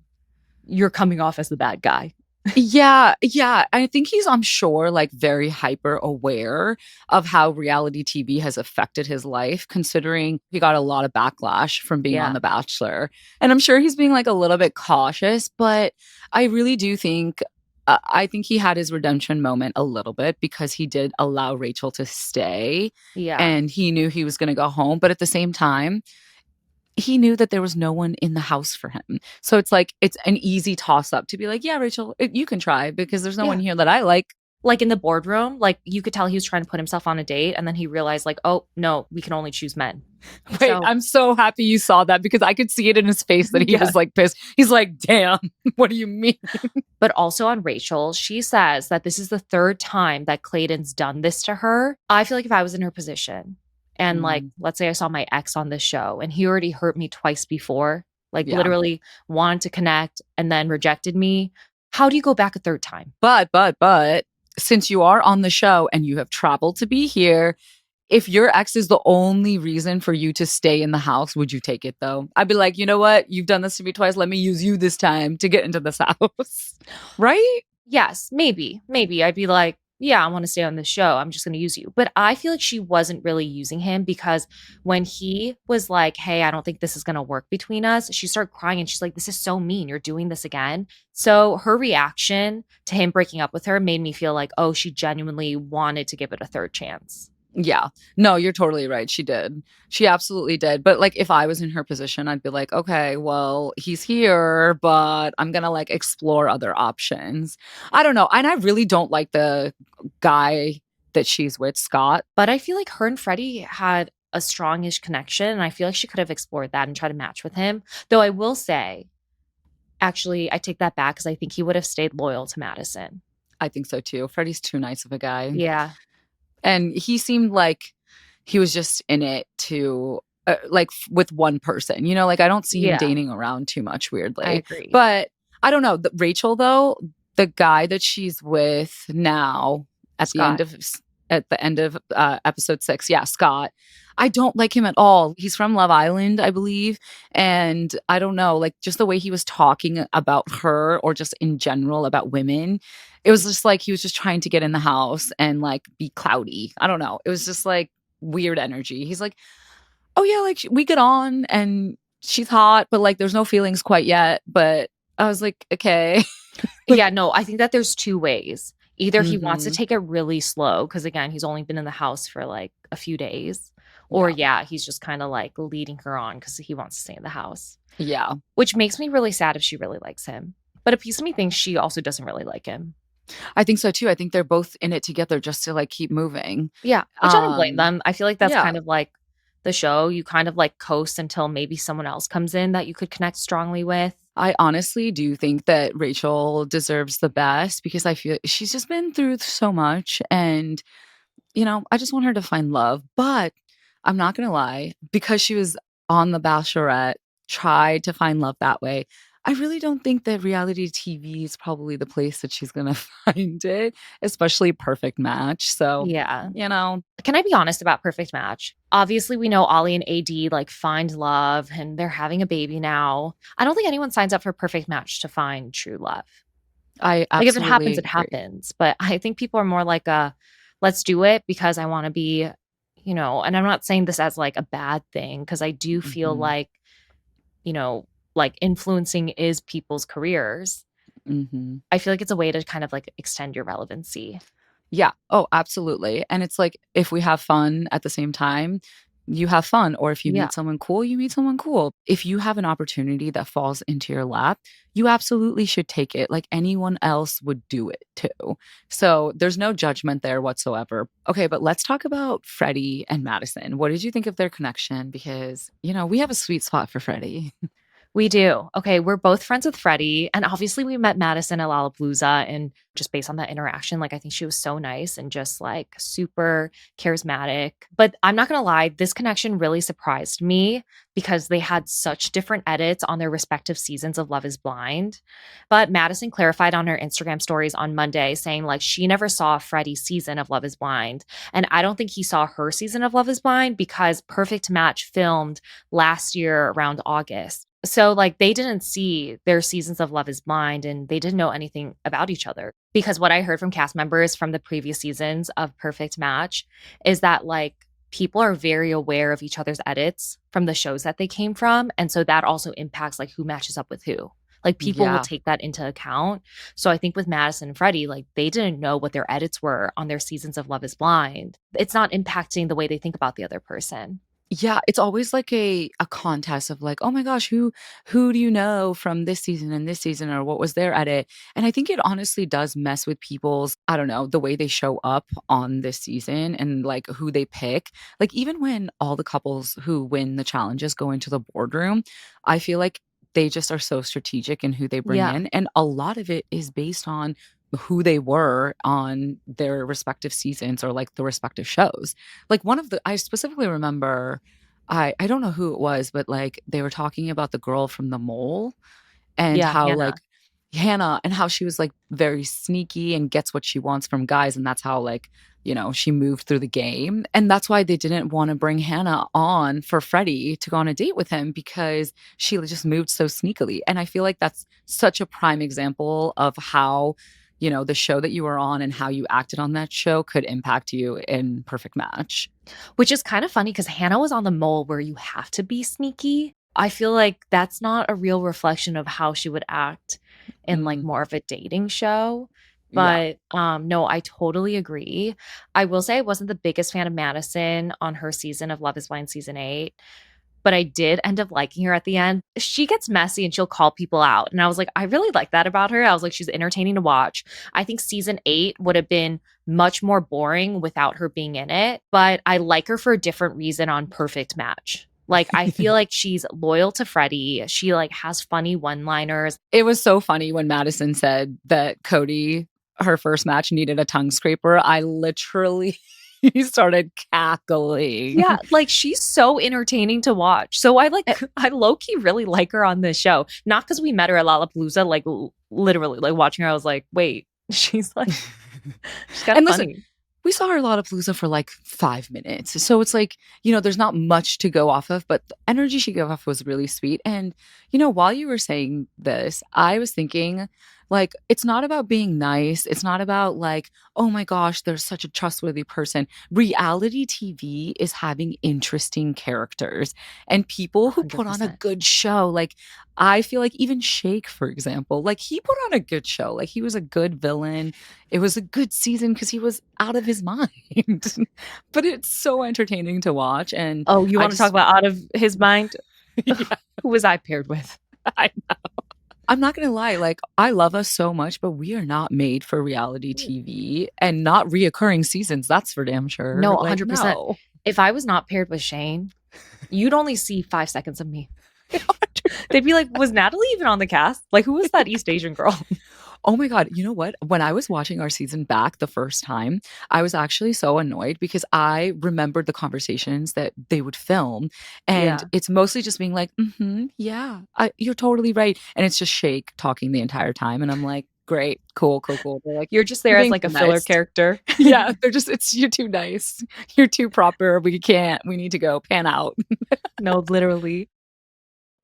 you're coming off as the bad guy. Yeah, yeah. I think I'm sure, like very hyper aware of how reality TV has affected his life, considering he got a lot of backlash from being on Yeah. The Bachelor. And I'm sure he's being like a little bit cautious, but I really do think. I think he had his redemption moment a little bit because he did allow Rachel to stay Yeah. and he knew he was going to go home. But at the same time, he knew that there was no one in the house for him. So it's like it's an easy toss up to be like, "Yeah, Rachel, you can try because there's no one Yeah. here that I like." Like in the boardroom, like you could tell he was trying to put himself on a date and then he realized like, "Oh, no, we can only choose men." Wait, So, I'm so happy you saw that because I could see it in his face that he yeah. was like pissed. He's like, "Damn, what do you mean?" But also on Rachel, she says that this is the third time that Clayton's done this to her. I feel like if I was in her position and like, Mm, let's say I saw my ex on this show and he already hurt me twice before, like yeah. literally wanted to connect and then rejected me. How do you go back a third time? But since you are on the show and you have traveled to be here, if your ex is the only reason for you to stay in the house, would you take it though? I'd be like, you know what? You've done this to me twice. Let me use you this time to get into this house. Right? Yes, maybe. Maybe I'd be like, yeah, I want to stay on the show. I'm just going to use you. But I feel like she wasn't really using him because when he was like, hey, I don't think this is going to work between us, she started crying and she's like, this is so mean. You're doing this again. So her reaction to him breaking up with her made me feel like, oh, she genuinely wanted to give it a third chance. Yeah. No, you're totally right. She did. She absolutely did. But like if I was in her position, I'd be like, okay, well, he's here, but I'm gonna like explore other options. I don't know. And I really don't like the guy that she's with, Scott. But I feel like her and Freddie had a strongish connection. And I feel like she could have explored that and tried to match with him. Though I will say, actually, I take that back because I think he would have stayed loyal to Madison. I think so too. Freddie's too nice of a guy. Yeah. And he seemed like he was just in it to like with one person, like I don't see him Yeah. dating around too much I weirdly. agree. But I don't know. Rachel though, the guy that she's with now at the end Scott. of episode 6, yeah, Scott. I don't like him at all. He's from Love Island, I believe, and I don't know, like just the way he was talking about her or just in general about women, it was just like he was just trying to get in the house and like be cloudy. I don't know. It was just like weird energy. He's like, "Oh yeah, like we get on and she's hot, but like there's no feelings quite yet." But I was like, "Okay." Like, Yeah, no, I think that there's two ways. Either he wants to mhm. take it really slow because, again, he's only been in the house for like a few days. Or, Yeah. yeah, he's just kind of like leading her on because he wants to stay in the house, Yeah. which makes me really sad if she really likes him. But a piece of me thinks she also doesn't really like him. I think so too. I think they're both in it together just to like keep moving. Yeah, which I don't blame them. I feel like that's Yeah. kind of like the show. You kind of like coast until maybe someone else comes in that you could connect strongly with. I honestly do think that Rachel deserves the best because I feel she's just been through so much and I just want her to find love. But I'm not going to lie, because she was on The Bachelorette, tried to find love that way. I really don't think that reality TV is probably the place that she's going to find it, especially Perfect Match. So, Yeah. you know, Can I be honest about Perfect Match? Obviously, we know Ollie and AD like find love and they're having a baby now. I don't think anyone signs up for Perfect Match to find true love. I Like if it happens, absolutely it agree. happens. But I think people are more like let's do it because I want to be, and I'm not saying this as like a bad thing because I do feel Hmm. like, you know, like influencing is people's careers. Hmm. I feel like it's a way to kind of like extend your relevancy. Yeah. Oh, absolutely. And it's like if we have fun at the same time, you have fun. Or if you Yeah. meet someone cool, you meet someone cool. If you have an opportunity that falls into your lap, you absolutely should take it like anyone else would do it too. So there's no judgment there whatsoever. Okay, but let's talk about Freddie and Madison. What did you think of their connection? Because, we have a sweet spot for Freddie. We do. Okay, we're both friends with Freddie, and obviously we met Madison at Lollapalooza, and just based on that interaction, like I think she was so nice and just like super charismatic. But I'm not gonna lie, this connection really surprised me because they had such different edits on their respective seasons of Love Is Blind. But Madison clarified on her Instagram stories on Monday, saying like she never saw Freddie's season of Love Is Blind, and I don't think he saw her season of Love Is Blind because Perfect Match filmed last year around August. So, like, they didn't see their seasons of Love is Blind and they didn't know anything about each other. Because what I heard from cast members from the previous seasons of Perfect Match is that, like, people are very aware of each other's edits from the shows that they came from. And so that also impacts, like, who matches up with who. Like, people will Yeah. take that into account. So I think with Madison and Freddie, like, they didn't know what their edits were on their seasons of Love is Blind. It's not impacting the way they think about the other person. Yeah, it's always like a contest of like, "Oh my gosh, who do you know from this season and this season, or what was their edit?" And I think it honestly does mess with people's, I don't know, the way they show up on this season and like who they pick. Like even when all the couples who win the challenges go into the boardroom, I feel like they just are so strategic in who they bring Yeah. in, and a lot of it is based on who they were on their respective seasons or like the respective shows. Like one of the I specifically remember I don't know who it was, but, like, they were talking about the girl from The Mole and Yeah. how, Hannah. like Hannah and how she was, like, very sneaky and gets what she wants from guys, and that's how, like, she moved through the game, and that's why they didn't wanna bring Hannah on for Freddie to go on a date with him because she just moved so sneakily, and I feel like that's such a prime example of how, the show that you were on and how you acted on that show could impact you in Perfect Match. Which is kind of funny because Hannah was on the mole where you have to be sneaky. I feel like that's not a real reflection of how she would act in like Mm, more of a dating show. yeah. But no, I totally agree. I will say I wasn't the biggest fan of Madison on her season of Love is Blind season 8, but I did end up liking her at the end. She gets messy and she'll call people out. And I was like, I really like that about her. I was like, she's entertaining to watch. I think season 8 would have been much more boring without her being in it, but I like her for a different reason on Perfect Match. Like I feel like she's loyal to Freddie. She like has funny one-liners. It was so funny when Madison said that Cody, her first match, needed a tongue scraper. I literally started Yeah, cackling. like she's so entertaining to watch. So I like Eh, I low key really like her on this show. Not because we met her at Lollapalooza, like literally, like watching her, I was like, wait, she's kind of and listen, funny. we saw her Lollapalooza for like 5 minutes. So it's like, there's not much to go off of, but the energy she gave off was really sweet. And, while you were saying this, I was thinking, like, it's not about being nice. It's not about like, oh my gosh, there's such a trustworthy person. Reality TV is having interesting characters and people who put on a 100%. good show. Like, I feel like even Shake, for example, like he put on a good show. Like he was a good villain. It was a good season because he was out of his mind. But it's so entertaining to watch, and Oh, you I want to talk just about out of his mind? yeah, Who was I paired with? I I'm not gonna lie, like, I love us so much, but we are not made for reality TV and not reoccurring seasons, that's for damn sure. No, Like, 100%. no. If I was not paired with Shane, you'd only see 5 seconds of me. They'd be like, was Natalie even on the cast? Like, who was that East Asian girl? Oh my god, you know what? When I was watching our season back the first time, I was actually so annoyed because I remembered the conversations that they would film, and Yeah. it's mostly just being like, "Mhm, yeah, you're totally right," and it's just Shake talking the entire time, and I'm like, "Great, cool, cool, cool." They're like, You're just "You're there as being like a so filler nice." character. Yeah, they're just you're too nice. You're too proper. We need to go pan out. No, literally.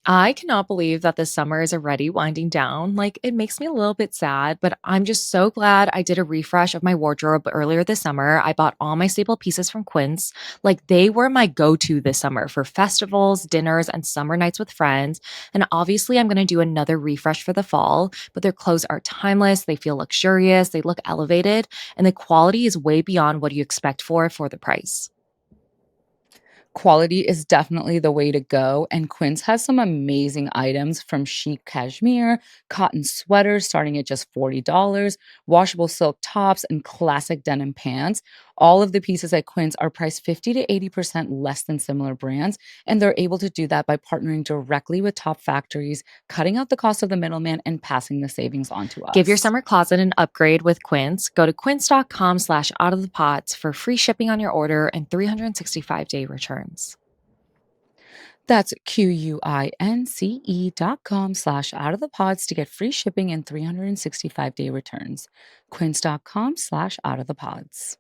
I cannot believe that this summer is already winding down. Like, it makes me a little bit sad, but I'm just so glad I did a refresh of my wardrobe earlier this summer. I bought all my staple pieces from Quince. Like, they were my go to this summer for festivals, dinners, and summer nights with friends. And obviously, I'm going to do another refresh for the fall, but their clothes are timeless. They feel luxurious, they look elevated, and the quality is way beyond what you expect for the price. Quality is definitely the way to go, and Quince has some amazing items from chic cashmere, cotton sweaters starting at just $40, washable silk tops, and classic denim pants. All of the pieces at Quince are priced 50 to 80% less than similar brands, and they're able to do that by partnering directly with top factories, cutting out the cost of the middleman and passing the savings on to Give your us. summer closet an upgrade with Quince. Go to quince.com/out of the pots for free shipping on your order and 365-day returns. That's QUINCE.com/, out of the pods to get free shipping and 365-day returns. Quince.com/, out of the pods.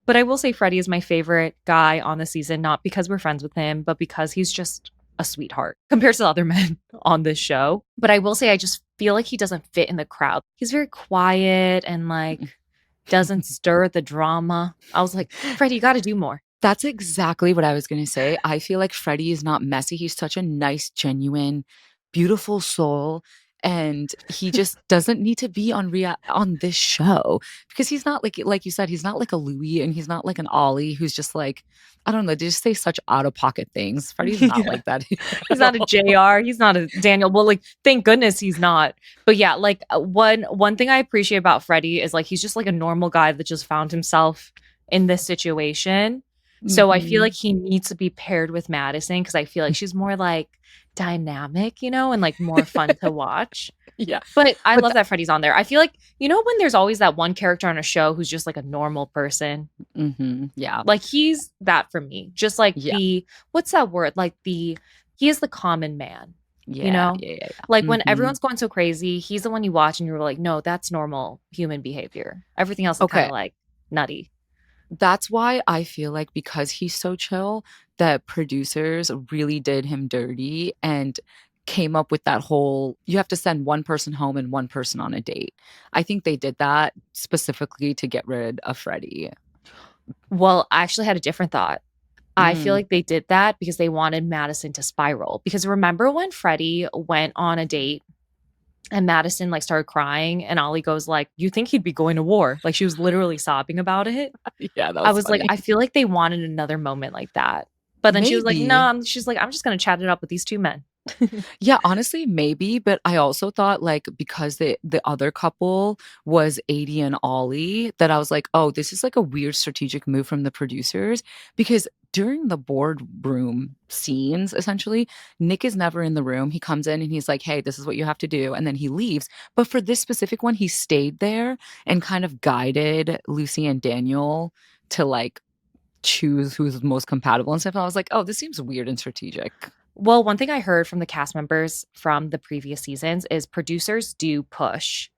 But I will say Freddie is my favorite guy on the season, not because we're friends with him, but because he's just a sweetheart compared to the other men on this show. But I will say, I just feel like he doesn't fit in the crowd. He's very quiet and like doesn't stir the drama. I was like, Freddie, you got to do more. That's exactly what I was gonna say. I feel like Freddie is not messy. He's such a nice, genuine, beautiful soul, and he just doesn't need to be on this show because he's not like you said, he's not like a Louis and he's not like an Ollie who's just like, I don't know, they just say such out of pocket things. Freddie's not Yeah. like that He's at not a all. JR. He's not a Daniel. Well, like, thank goodness he's not. But yeah, like one thing I appreciate about Freddie is like he's just like a normal guy that just found himself in this situation. So I feel like Mhm. he needs to be paired with Madison because I feel like she's more like dynamic, and like more fun to watch. Yeah. But I But love that Freddie's on there. I feel like, when there's always that one character on a show who's just like a normal person, yeah. like he's that for me. Just like Yeah. what's that word? Like he is the common man, you Yeah. know? Yeah. Yeah. Like when Mhm. everyone's going so crazy, he's the one you watch and you're like, no, that's normal human behavior. Everything else is kind Okay. of like nutty. That's why I feel like because he's so chill, that producers really did him dirty and came up with that whole you have to send one person home and one person on a date. I think they did that specifically to get rid of Freddie. Well, I actually had a different thought. I feel Mm. like they did that because they wanted Madison to spiral. Because remember when Freddie went on a date and Madison like started crying and Ollie goes like, "You think he'd be going to war?" Like she was literally sobbing about it. Yeah, that I was was like, funny. I feel like they wanted another moment like that. But then she was like, "No," Maybe. she's like, "I'm just gonna chat it up with these two men." Yeah, honestly, maybe, but I also thought like because the other couple was Adie and Ollie, that I was like, oh, this is like a weird strategic move from the producers because during the boardroom scenes, essentially, Nick is never in the room. He comes in and he's like, hey, this is what you have to do, and then he leaves. But for this specific one, he stayed there and kind of guided Lucy and Daniel to like choose who's most compatible and stuff. And I was like, oh, this seems weird and strategic. Well, one thing I heard from the cast members from the previous seasons is producers do push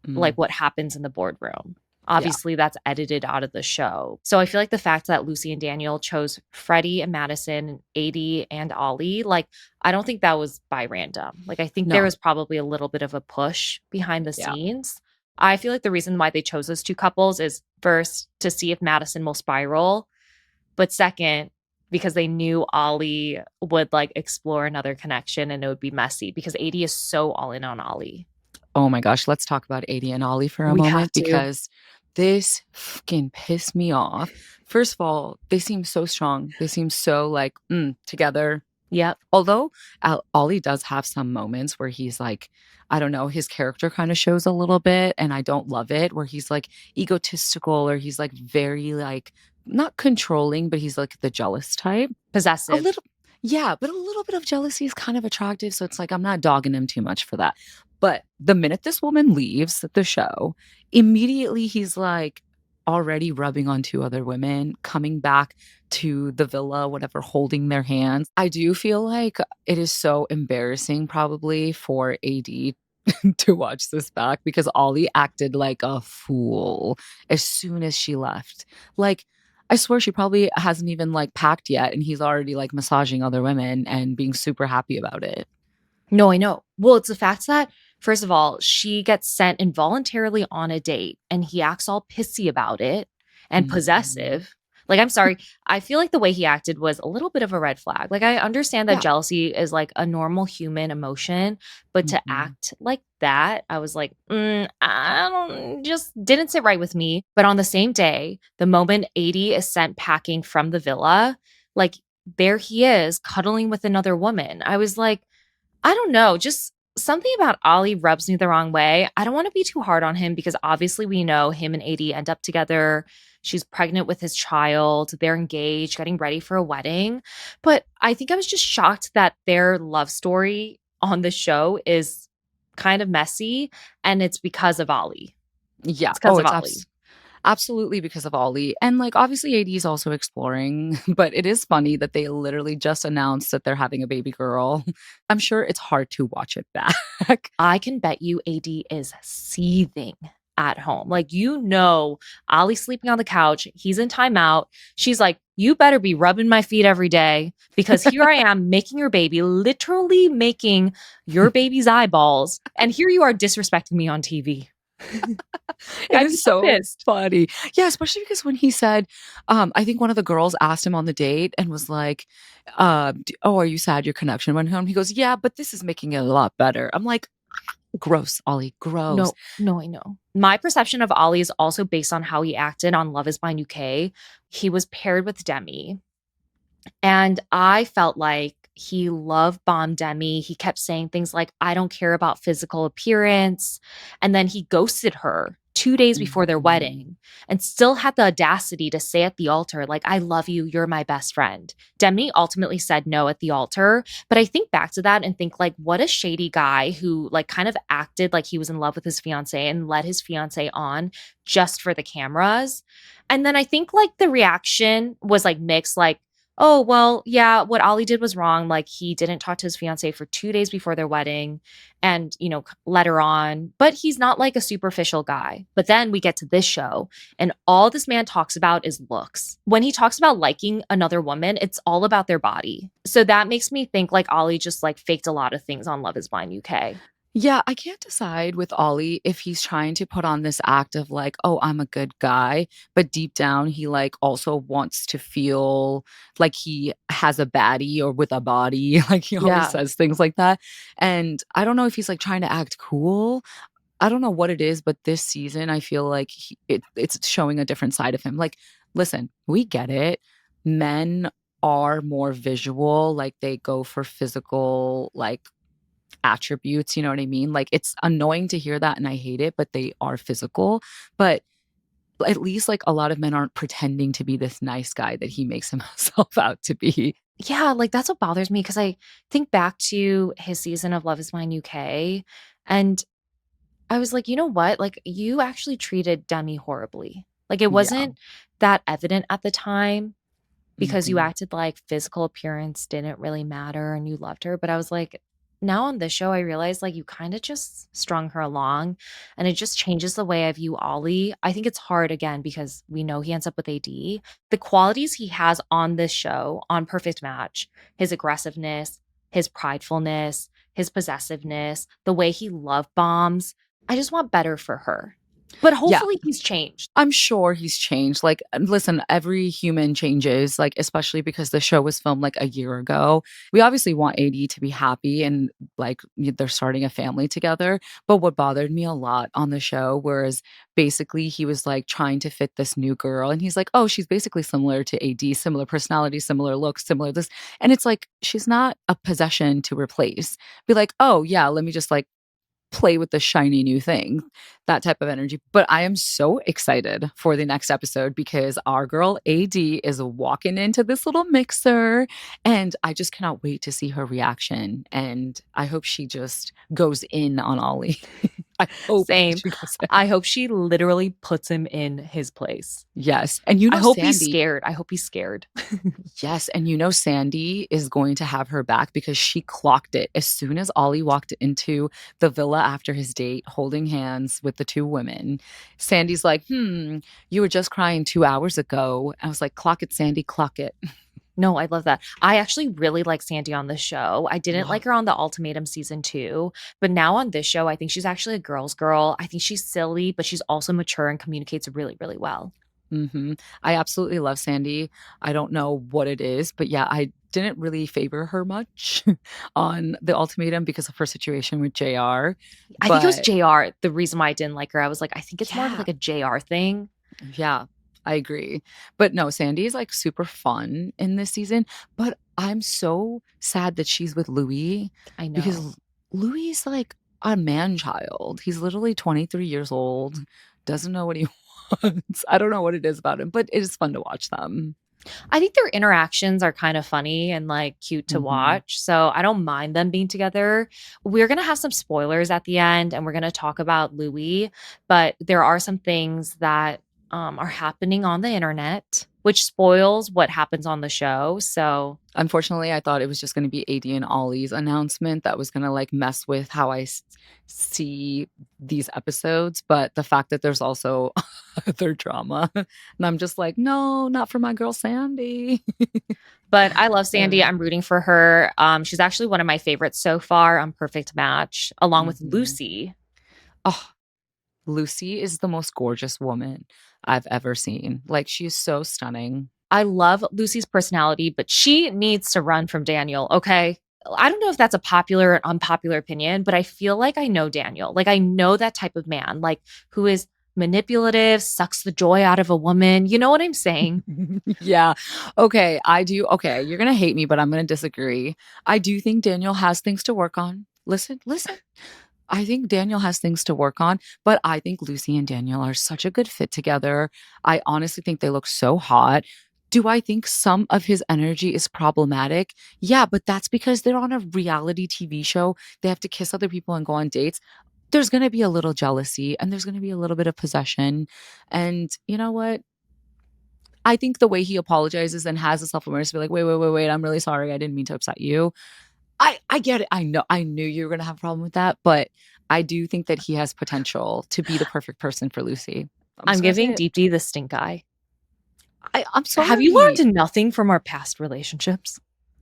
like Mm, what happens in the boardroom. yeah. Obviously, that's edited out of the show. So I feel like the fact that Lucy and Daniel chose Freddie and Madison, Adie and Ollie, like, I don't think that was by random. Like, I think there No. was probably a little bit of a push behind the Yeah. scenes. I feel like the reason why they chose those two couples is first to see if Madison will spiral, but second, because they knew Ollie would like explore another connection and it would be messy because Adie is so all in on Ollie. Oh my gosh, let's talk about Adie and Ollie for a We have moment to. because this fucking pissed me off. First of all, they seem so strong. They seem so like together. Yep. Although Ollie does have some moments where he's like, I don't know, his character kind of shows a little bit, and I don't love it, where he's like egotistical or he's like very like not controlling, but he's like the jealous type. A Possessive. little, yeah, but a little bit of jealousy is kind of attractive. So it's like I'm not dogging him too much for that. But the minute this woman leaves the show, immediately he's like already rubbing on two other women, coming back to the villa, whatever, holding their hands. I do feel like it is so embarrassing, probably for AD to watch this back because Ollie acted like a fool as soon as she left. Like, I swear she probably hasn't even like packed yet, and he's already like massaging other women and being super happy about it. No, I know. Well, it's the fact that, first of all, she gets sent involuntarily on a date and he acts all pissy about it and Mhm. possessive. Like, I'm sorry. I feel like the way he acted was a little bit of a red flag. Like, I understand that Yeah. jealousy is like a normal human emotion, but to Mhm. act like that, I was like, I don't, just didn't sit right with me. But on the same day, the moment Adie is sent packing from the villa, like, there he is cuddling with another woman. I was like, I don't know, just something about Ollie rubs me the wrong way. I don't want to be too hard on him because obviously we know him and AD end up together. She's pregnant with his child. They're engaged, getting ready for a wedding. But I think I was just shocked that their love story on the show is kind of messy and it's because of Ollie. Yeah. It's Oh, because of it's Ollie. absolutely because of Ollie. And like obviously AD is also exploring, but it is funny that they literally just announced that they're having a baby girl. I'm sure it's hard to watch it back. I can bet you AD is seething. at home. Like, Ollie's sleeping on the couch. He's in timeout. She's like, you better be rubbing my feet every day because here I am making your baby, literally making your baby's eyeballs. And here you are disrespecting me on TV. It I'd be is so so pissed. funny. Yeah, especially because when he said, I think one of the girls asked him on the date and was like, "Oh, are you sad your connection went home?" He goes, "Yeah, but this is making it a lot better." I'm like, "Gross, Ollie, gross." No, no, I know. My perception of Ollie is also based on how he acted on Love is Blind UK. He was paired with Demi. And I felt like he love bombed Demi. He kept saying things like, I don't care about physical appearance. And then he ghosted her 2 days before their Mhm. wedding and still had the audacity to say at the altar, like, I love you. You're my best friend. Demi ultimately said no at the altar. But I think back to that and think, like, what a shady guy who, like, kind of acted like he was in love with his fiance and led his fiance on just for the cameras. And then I think, like, the reaction was like mixed, like, oh, well, yeah, what Ollie did was wrong. Like, he didn't talk to his fiance for 2 days before their wedding and, let her on. But he's not like a superficial guy. But then we get to this show, and all this man talks about is looks. When he talks about liking another woman, it's all about their body. So that makes me think like Ollie just like faked a lot of things on Love is Blind UK. Yeah, I can't decide with Ollie if he's trying to put on this act of like, "Oh, I'm a good guy," but deep down he like also wants to feel like he has a baddie or with a body. Like he always Yeah. says things like that. And I don't know if he's like trying to act cool. I don't know what it is, but this season I feel like it's showing a different side of him. Like, listen, we get it. Men are more visual, like they go for physical like attributes, you know what I mean? Like it's annoying to hear that and I hate it, but they are physical. But at least like a lot of men aren't pretending to be this nice guy that he makes himself out to be. Yeah, like that's what bothers me because I think back to his season of Love is Blind UK and I was like, you know what? Like, you actually treated Demi horribly. Like, it Yeah. wasn't that evident at the time because you Mhm. acted like physical appearance didn't really matter and you loved her. But I was like, now on this show, I realized like you kind of just strung her along and it just changes the way I view Ollie. I think it's hard again because we know he ends up with AD. The qualities he has on this show, on Perfect Match, his aggressiveness, his pridefulness, his possessiveness, the way he love bombs, I just want better for her. But Yeah. hopefully he's changed. I'm sure he's changed. Like, listen, every human changes, like, especially because the show was filmed like a year ago. We obviously want AD to be happy and like they're starting a family together. But what bothered me a lot on the show was basically he was like trying to fit this new girl. And he's like, oh, she's basically similar to AD, similar personality, similar looks, similar this. And it's like, she's not a possession to replace. Be like, oh, yeah, let me just like play with the shiny new thing, that type of energy. But I am so excited for the next episode because our girl AD is walking into this little mixer and I just cannot wait to see her reaction. And I hope she just goes in on Ollie. I hope Same. she goes in. I hope she literally puts him in his place. Yes. And you I know, hope he's Sandy, scared. I hope he's scared. yes, and you know Sandy is going to have her back because she clocked it as soon as Ollie walked into the villa after his date, holding hands with the two women. Sandy's like, you were just crying 2 hours ago. I was like, clock it, Sandy, clock it. No, I love that. I actually really like Sandy on the show. I didn't like Love. her on the Ultimatum season 2, but now on this show, I think she's actually a girl's girl. I think she's silly, but she's also mature and communicates really, really well. I absolutely love Sandy. I don't know what it is, but yeah, I didn't really favor her much on the ultimatum because of her situation with JR. I think it was But JR, the reason why I didn't like her. I was like, I think it's more of yeah, like a JR thing. yeah, I agree. But no, Sandy is like super fun in this season. But I'm so sad that she's with Louis I because know. Louis is like a man child. He's literally 23 years old, doesn't know what he wants. I don't know what it is about him, but it is fun to watch them. I think their interactions are kind of funny and like cute to Hmm. watch. So I don't mind them being together. We're going to have some spoilers at the end and we're going to talk about Louis, but there are some things that are happening on the internet which spoils what happens on the show. So Unfortunately, I thought it was just going to be AD and Ollie's announcement that was going to like mess with how see these episodes. But the fact that there's also other drama, and I'm just like, no, not for my girl Sandy. but I love Sandy. Uh, I'm rooting for her. She's actually one of my favorites so far on Perfect Match, along with mhm. Lucy. Oh, Lucy is the most gorgeous woman I've ever seen. Like, she is so stunning. I love Lucy's personality, but she needs to run from Daniel, okay? I don't know if that's a popular or unpopular opinion, but I feel like I know Daniel. Like I know that type of man, like who is manipulative, sucks the joy out of a woman. You know what I'm saying? Yeah. Okay. I do. Okay. You're going to hate me, but I'm going to disagree. I do think Daniel has things to work on. Listen, listen. I think Daniel has things to work on, but I think Lucy and Daniel are such a good fit together. I honestly think they look so hot. Do I think some of his energy is problematic? Yeah, but that's because they're on a reality TV show. They have to kiss other people and go on dates. There's going to be a little jealousy and there's going to be a little bit of possession. And you know what? I think the way he apologizes and has the self-awareness to be like, wait, I'm really sorry. I didn't mean to upset you. I get it. I knew you were gonna have a problem with that, but I do think that he has potential to be the perfect person for Lucy. I'm I'm just gonna say giving it. Deep D the stink eye. I'm Have you sorry. learned nothing from our past relationships?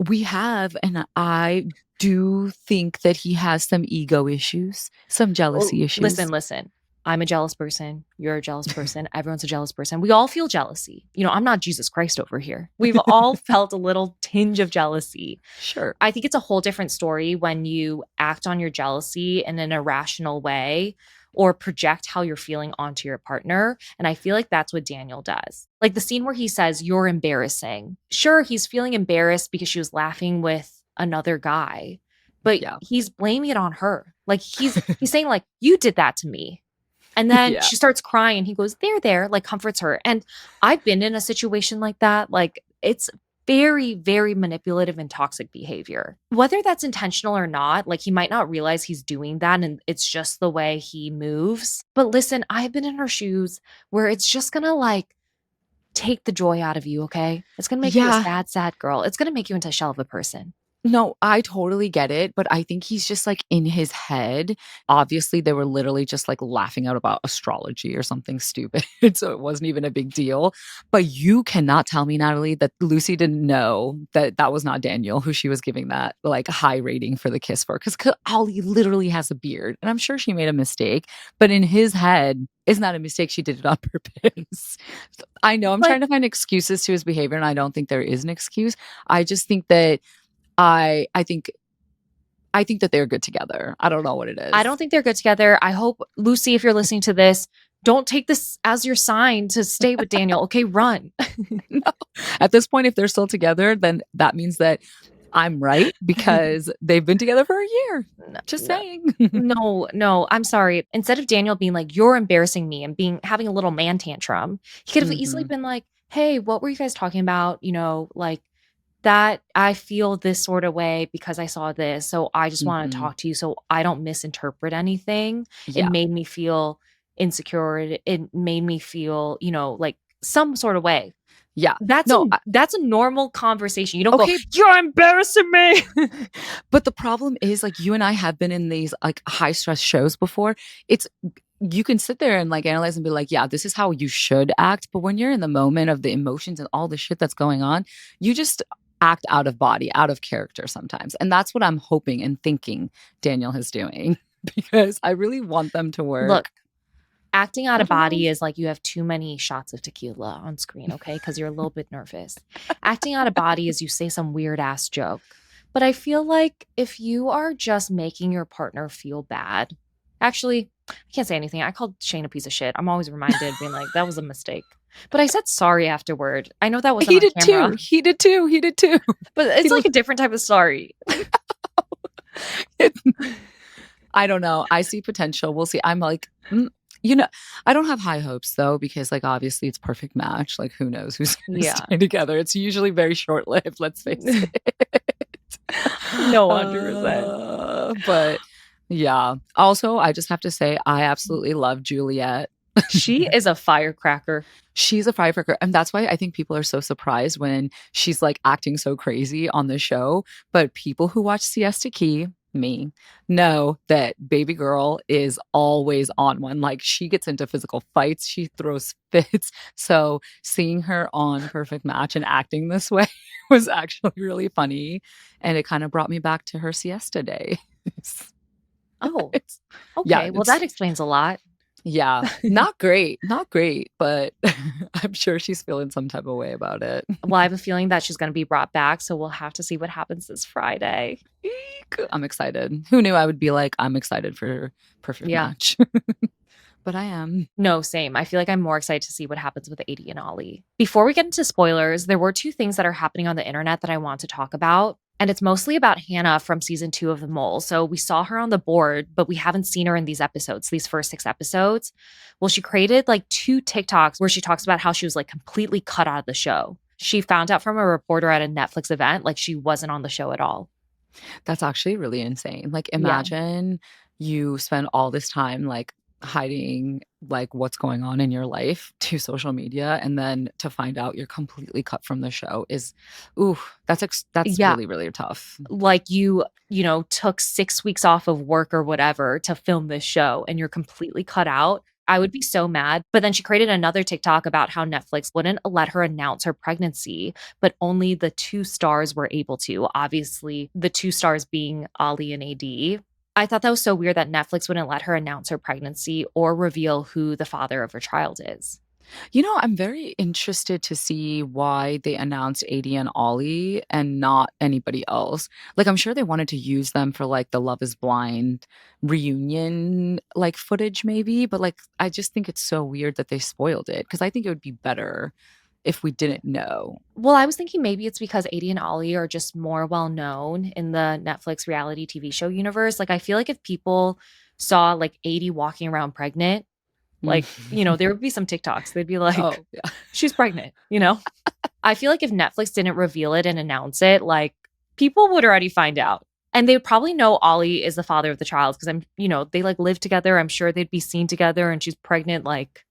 We have, and I do think that he has some ego issues, some jealousy Listen, issues. listen. I'm a jealous person. You're a jealous person. Everyone's a jealous person. We all feel jealousy. You know, I'm not Jesus Christ over here. We've all felt a little tinge of jealousy. Sure. I think it's a whole different story when you act on your jealousy in an irrational way or project how you're feeling onto your partner. And I feel like that's what Daniel does. Like the scene where he says, "You're embarrassing." Sure, he's feeling embarrassed because she was laughing with another guy, but Yeah. he's blaming it on her. Like he's saying like, "You did that to me." And then Yeah. she starts crying and he goes, there, like comforts her. And I've been in a situation like that. Like it's very, very manipulative and toxic behavior. Whether that's intentional or not, like he might not realize he's doing that and it's just the way he moves. But listen, I've been in her shoes where it's just gonna like take the joy out of you, okay? It's gonna make you a Yeah. sad, sad girl. It's gonna make you into a shell of a person. No, I totally get it, but I think he's just like in his head. Obviously, they were literally just like laughing out about astrology or something stupid. So it wasn't even a big deal. But you cannot tell me, Natalie, that Lucy didn't know that that was not Daniel who she was giving that like high rating for the kiss for. Because Ollie literally has a beard. And I'm sure she made a mistake, but in his head, it's not a mistake. She did it on purpose. I know I'm Like trying to find excuses to his behavior, and I don't think there is an excuse. I just think that I think that they're good together. I don't know what it I is. don't think they're good together. I hope, Lucy, if you're listening to this, don't take this as your sign to stay with Daniel. Okay, run. No. At this point, if they're still together, then that means that I'm right because they've been together for a year. No, Just no, saying. no, I'm sorry. Instead of Daniel being like, "You're embarrassing me," and having a little man tantrum, he could have easily Mhm. been like, "Hey, what were you guys talking about? You know, like that I feel this sort of way because I saw this. So I just want to Mhm. talk to you so I don't misinterpret anything." It Yeah. made me feel insecure. It made me feel, you know, like some sort of way. Yeah. No, That's a normal conversation. You don't go, okay, "You're embarrassing me." but the problem is like you and I have been in these like high stress shows before. It's you can sit there and like analyze and be like, yeah, this is how you should act. But when you're in the moment of the emotions and all the shit that's going on, you just act out of body, out of character sometimes. And that's what I'm hoping and thinking Daniel is doing because I really want them to Look, work. acting out I of don't know. body is like you have too many shots of tequila on screen, okay? Because you're a little bit nervous. Acting out of body is you say some weird ass joke. But I feel like if you are just making your partner feel bad, actually, I can't say anything. I called Shane a piece of shit. I'm always reminded, being like, that was a mistake. But I said sorry afterward. I know that wasn't He on did camera, too. He did too. He did too. but He it's like a different type of sorry. it, I don't know. I see potential. We'll see. I'm like, you know, I don't have high hopes though, because like obviously it's perfect match. Like who knows who's gonna Yeah. stay together? It's usually very short lived. Let's face it. No, 100%. But yeah. Also, I just have to say, I absolutely love Juliet. She is a firecracker. She's a firecracker. And that's why I think people are so surprised when she's like acting so crazy on the show. But people who watch Siesta Key, me, know that baby girl is always on one. Like she gets into physical fights, she throws fits. So seeing her on Perfect Match and acting this way was actually really funny. And it kind of brought me back to her siesta days. Oh, It's, yeah, okay. Well, it's that explains a lot. yeah, not great, not great, but I'm sure she's feeling some type of way about it. Well, I have a feeling that she's going to be brought back, so we'll have to see what happens this Friday. Eek, I'm excited. Who knew I would be like, I'm excited for Perfect Yeah. Match? But I am. No, same. I feel like I'm more excited to see what happens with Adie and Ollie. Before we get into spoilers, there were two things that are happening on the internet that I want to talk about. And it's mostly about Hannah from season 2 of The Mole. So we saw her on the board, but we haven't seen her in these episodes, these first 6 episodes. Well, she created like 2 TikToks where she talks about how she was like completely cut out of the show. She found out from a reporter at a Netflix event, like she wasn't on the show at all. That's actually really insane. Like, Yeah. imagine you spend all this time like hiding like what's going on in your life to social media, and then to find out you're completely cut from the show is, ooh, that's Yeah. really really tough. Like you took 6 weeks off of work or whatever to film this show and you're completely cut out. I would be so mad. But then she created another TikTok about how Netflix wouldn't let her announce her pregnancy, but only the 2 stars were able to. Obviously, the 2 stars being Ollie and AD. I thought that was so weird that Netflix wouldn't let her announce her pregnancy or reveal who the father of her child is. You know, I'm very interested to see why they announced Adie and Ollie and not anybody else. Like, I'm sure they wanted to use them for like the Love is Blind reunion, like footage, maybe. But like, I just think it's so weird that they spoiled it because I think it would be better if we didn't know. Well, I was thinking maybe it's because Adie and Ollie are just more well known in the Netflix reality TV show universe. Like, I feel like if people saw like Adie walking around pregnant, like, there would be some TikToks. They'd be like, Oh, yeah. she's pregnant, I feel like if Netflix didn't reveal it and announce it, like people would already find out. And they would probably know Ollie is the father of the child because they like live together. I'm sure they'd be seen together and she's pregnant. Like,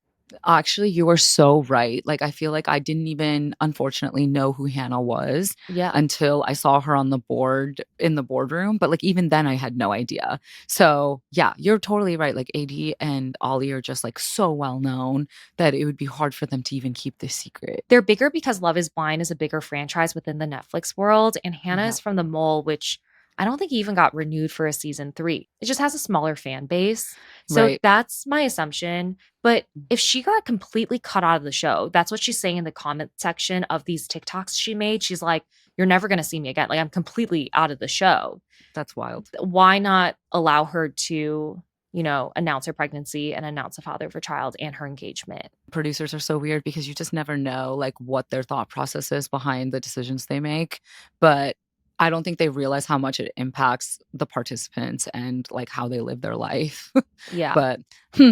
Actually, you are so right. Like, I feel like I didn't even, unfortunately, know who Hannah was yeah. until I saw her on the board in the boardroom. But like, even then, I had no idea. So, yeah, you're totally right. Like, AD and Ollie are just like so well known that it would be hard for them to even keep this secret. They're bigger because Love is Blind is a bigger franchise within the Netflix world. And Hannah Yeah. is from The Mole, which I don't think even got renewed for a season 3. It just has a smaller fan base. So Right. that's my assumption. But if she got completely cut out of the show, that's what she's saying in the comment section of these TikToks she made. She's like, you're never going to see me again. Like, I'm completely out of the show. That's wild. Why not allow her to, announce her pregnancy and announce the father of her child and her engagement? Producers are so weird because you just never know like what their thought process is behind the decisions they make. But I don't think they realize how much it impacts the participants and like how they live their life. Yeah. But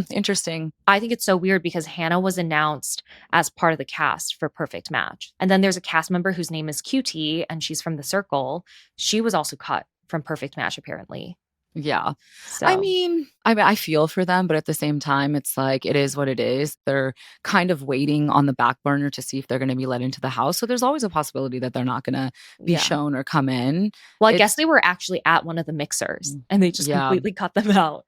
interesting. I think it's so weird because Hannah was announced as part of the cast for Perfect Match. And then there's a cast member whose name is QT and she's from The Circle. She was also cut from Perfect Match, apparently. Yeah. So I mean, I feel for them, but at the same time, it's like it is what it is. They're kind of waiting on the back burner to see if they're going to be let into the house. So there's always a possibility that they're not going to be yeah. shown or come in. Well, I guess they were actually at one of the mixers and they just Yeah. completely cut them out.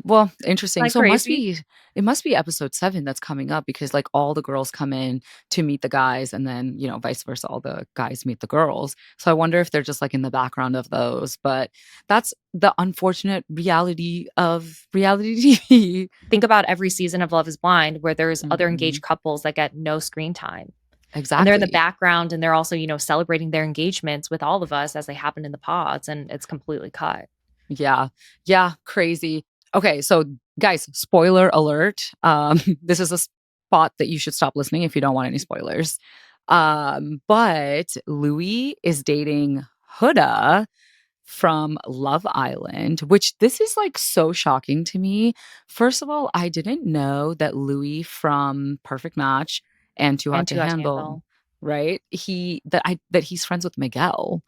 Well, interesting. Like So crazy. it must be episode 7 that's coming up because like all the girls come in to meet the guys and then, vice versa, all the guys meet the girls. So I wonder if they're just like in the background of those. But that's the unfortunate reality of reality TV. Think about every season of Love is Blind where there's other Mhm. engaged couples that get no screen time. Exactly. And they're in the background and they're also, celebrating their engagements with all of us as they happen in the pods and it's completely cut. Yeah. Yeah. Crazy. Okay. So guys, spoiler alert. This is a spot that you should stop listening if you don't want any spoilers. But Louis is dating Huda from Love Island, which this is like so shocking to me. First of all, I didn't know that Louis from Perfect Match and Too Hot to Handle, right? That he's friends with Miguel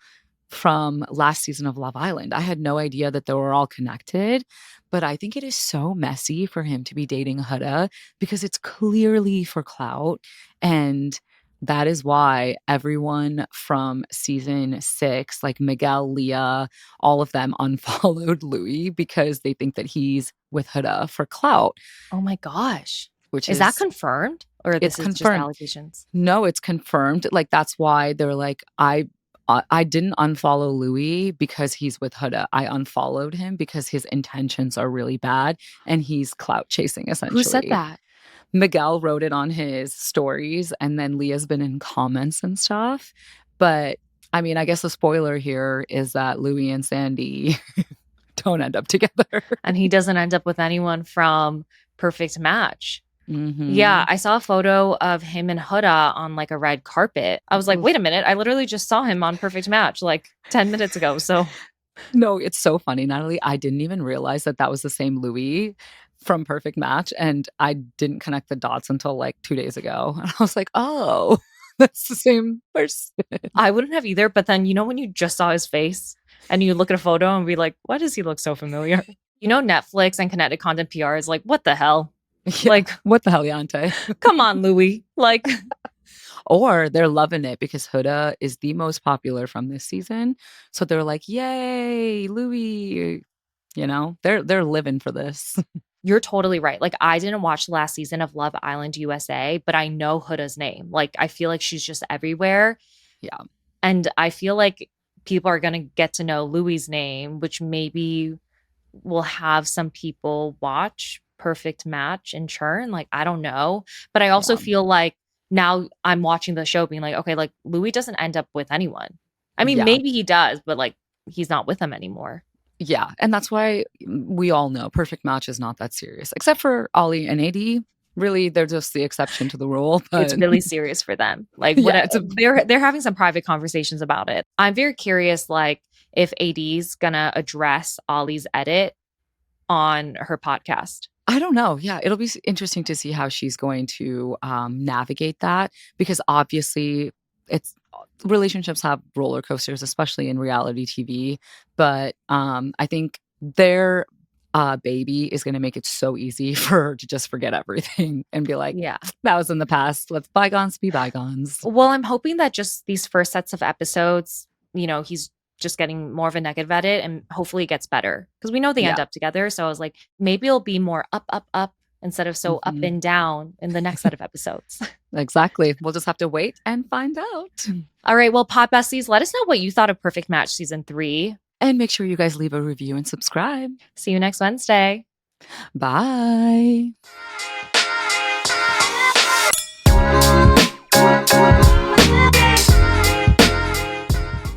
from last season of Love Island. I had no idea that they were all connected, but I think it is so messy for him to be dating Huda because it's clearly for clout. And that is why everyone from season 6, like Miguel, Leah, all of them unfollowed Louis because they think that he's with Huda for clout, Oh my gosh. which Is that is confirmed or it's this is just confirmed. allegations? No, it's confirmed. Like that's why they're like, I didn't unfollow Louis because he's with Huda. I unfollowed him because his intentions are really bad and he's clout chasing Who said essentially. that? Miguel wrote it on his stories and then Leah's been in comments and stuff. But I mean, I guess the spoiler here is that Louis and Sandy don't end up together. And he doesn't end up with anyone from Perfect Match. Yeah, Mhm. I saw a photo of him and Huda on like a red carpet. I was like, wait a minute, I literally just saw him on Perfect Match like 10 minutes ago. So No, it's so funny, Natalie. I didn't even realize that that was the same Louis from Perfect Match, and I didn't connect the dots until, like, 2 days ago, and I was like, "Oh, that's the same person." I wouldn't have either. But then, when you just saw his face and you look at a photo and be like, why does he look so familiar? Netflix and Connected Content PR is like, what the hell? Yeah, Like, what the hell, Yante? come on, Louis. Like, Or they're loving it because Huda is the most popular from this season, so they're like, "Yay, Louis," They're living for this. you're totally right. Like, I didn't watch the last season of Love Island USA, but I know Huda's name. Like, I feel like she's just everywhere. Yeah. And I feel like people are going to get to know Louis's name, which maybe will have some people watch Perfect Match and churn. Like, I don't know. But I also Yeah. feel like now I'm watching the show being like, okay, like Louis doesn't end up with anyone. I mean, Yeah. maybe he does, but like he's not with them anymore. Yeah, and that's why we all know Perfect Match is not that serious, except for Ollie and AD. Really, they're just the exception to the rule. It's But really serious for them. Like what yeah, it's a they're having some private conversations about it. I'm very curious like if AD's gonna address Ollie's edit on her podcast. I don't know. Yeah, it'll be interesting to see how she's going to navigate that because obviously it's relationships have roller coasters, especially in reality TV. But I think their baby is going to make it so easy for her to just forget everything and be like, Yeah. that was in the past. Let's bygones be bygones. Well, I'm hoping that just these first sets of episodes, he's just getting more of a negative edit and hopefully it gets better because we know they end Yeah. up together. So I was like, maybe it'll be more up, up, up instead of so up Mhm. and down in the next set of episodes. Exactly. We'll just have to wait and find out. All right. Well, Pod Besties, let us know what you thought of Perfect Match season 3. And make sure you guys leave a review and subscribe. See you next Wednesday. Bye.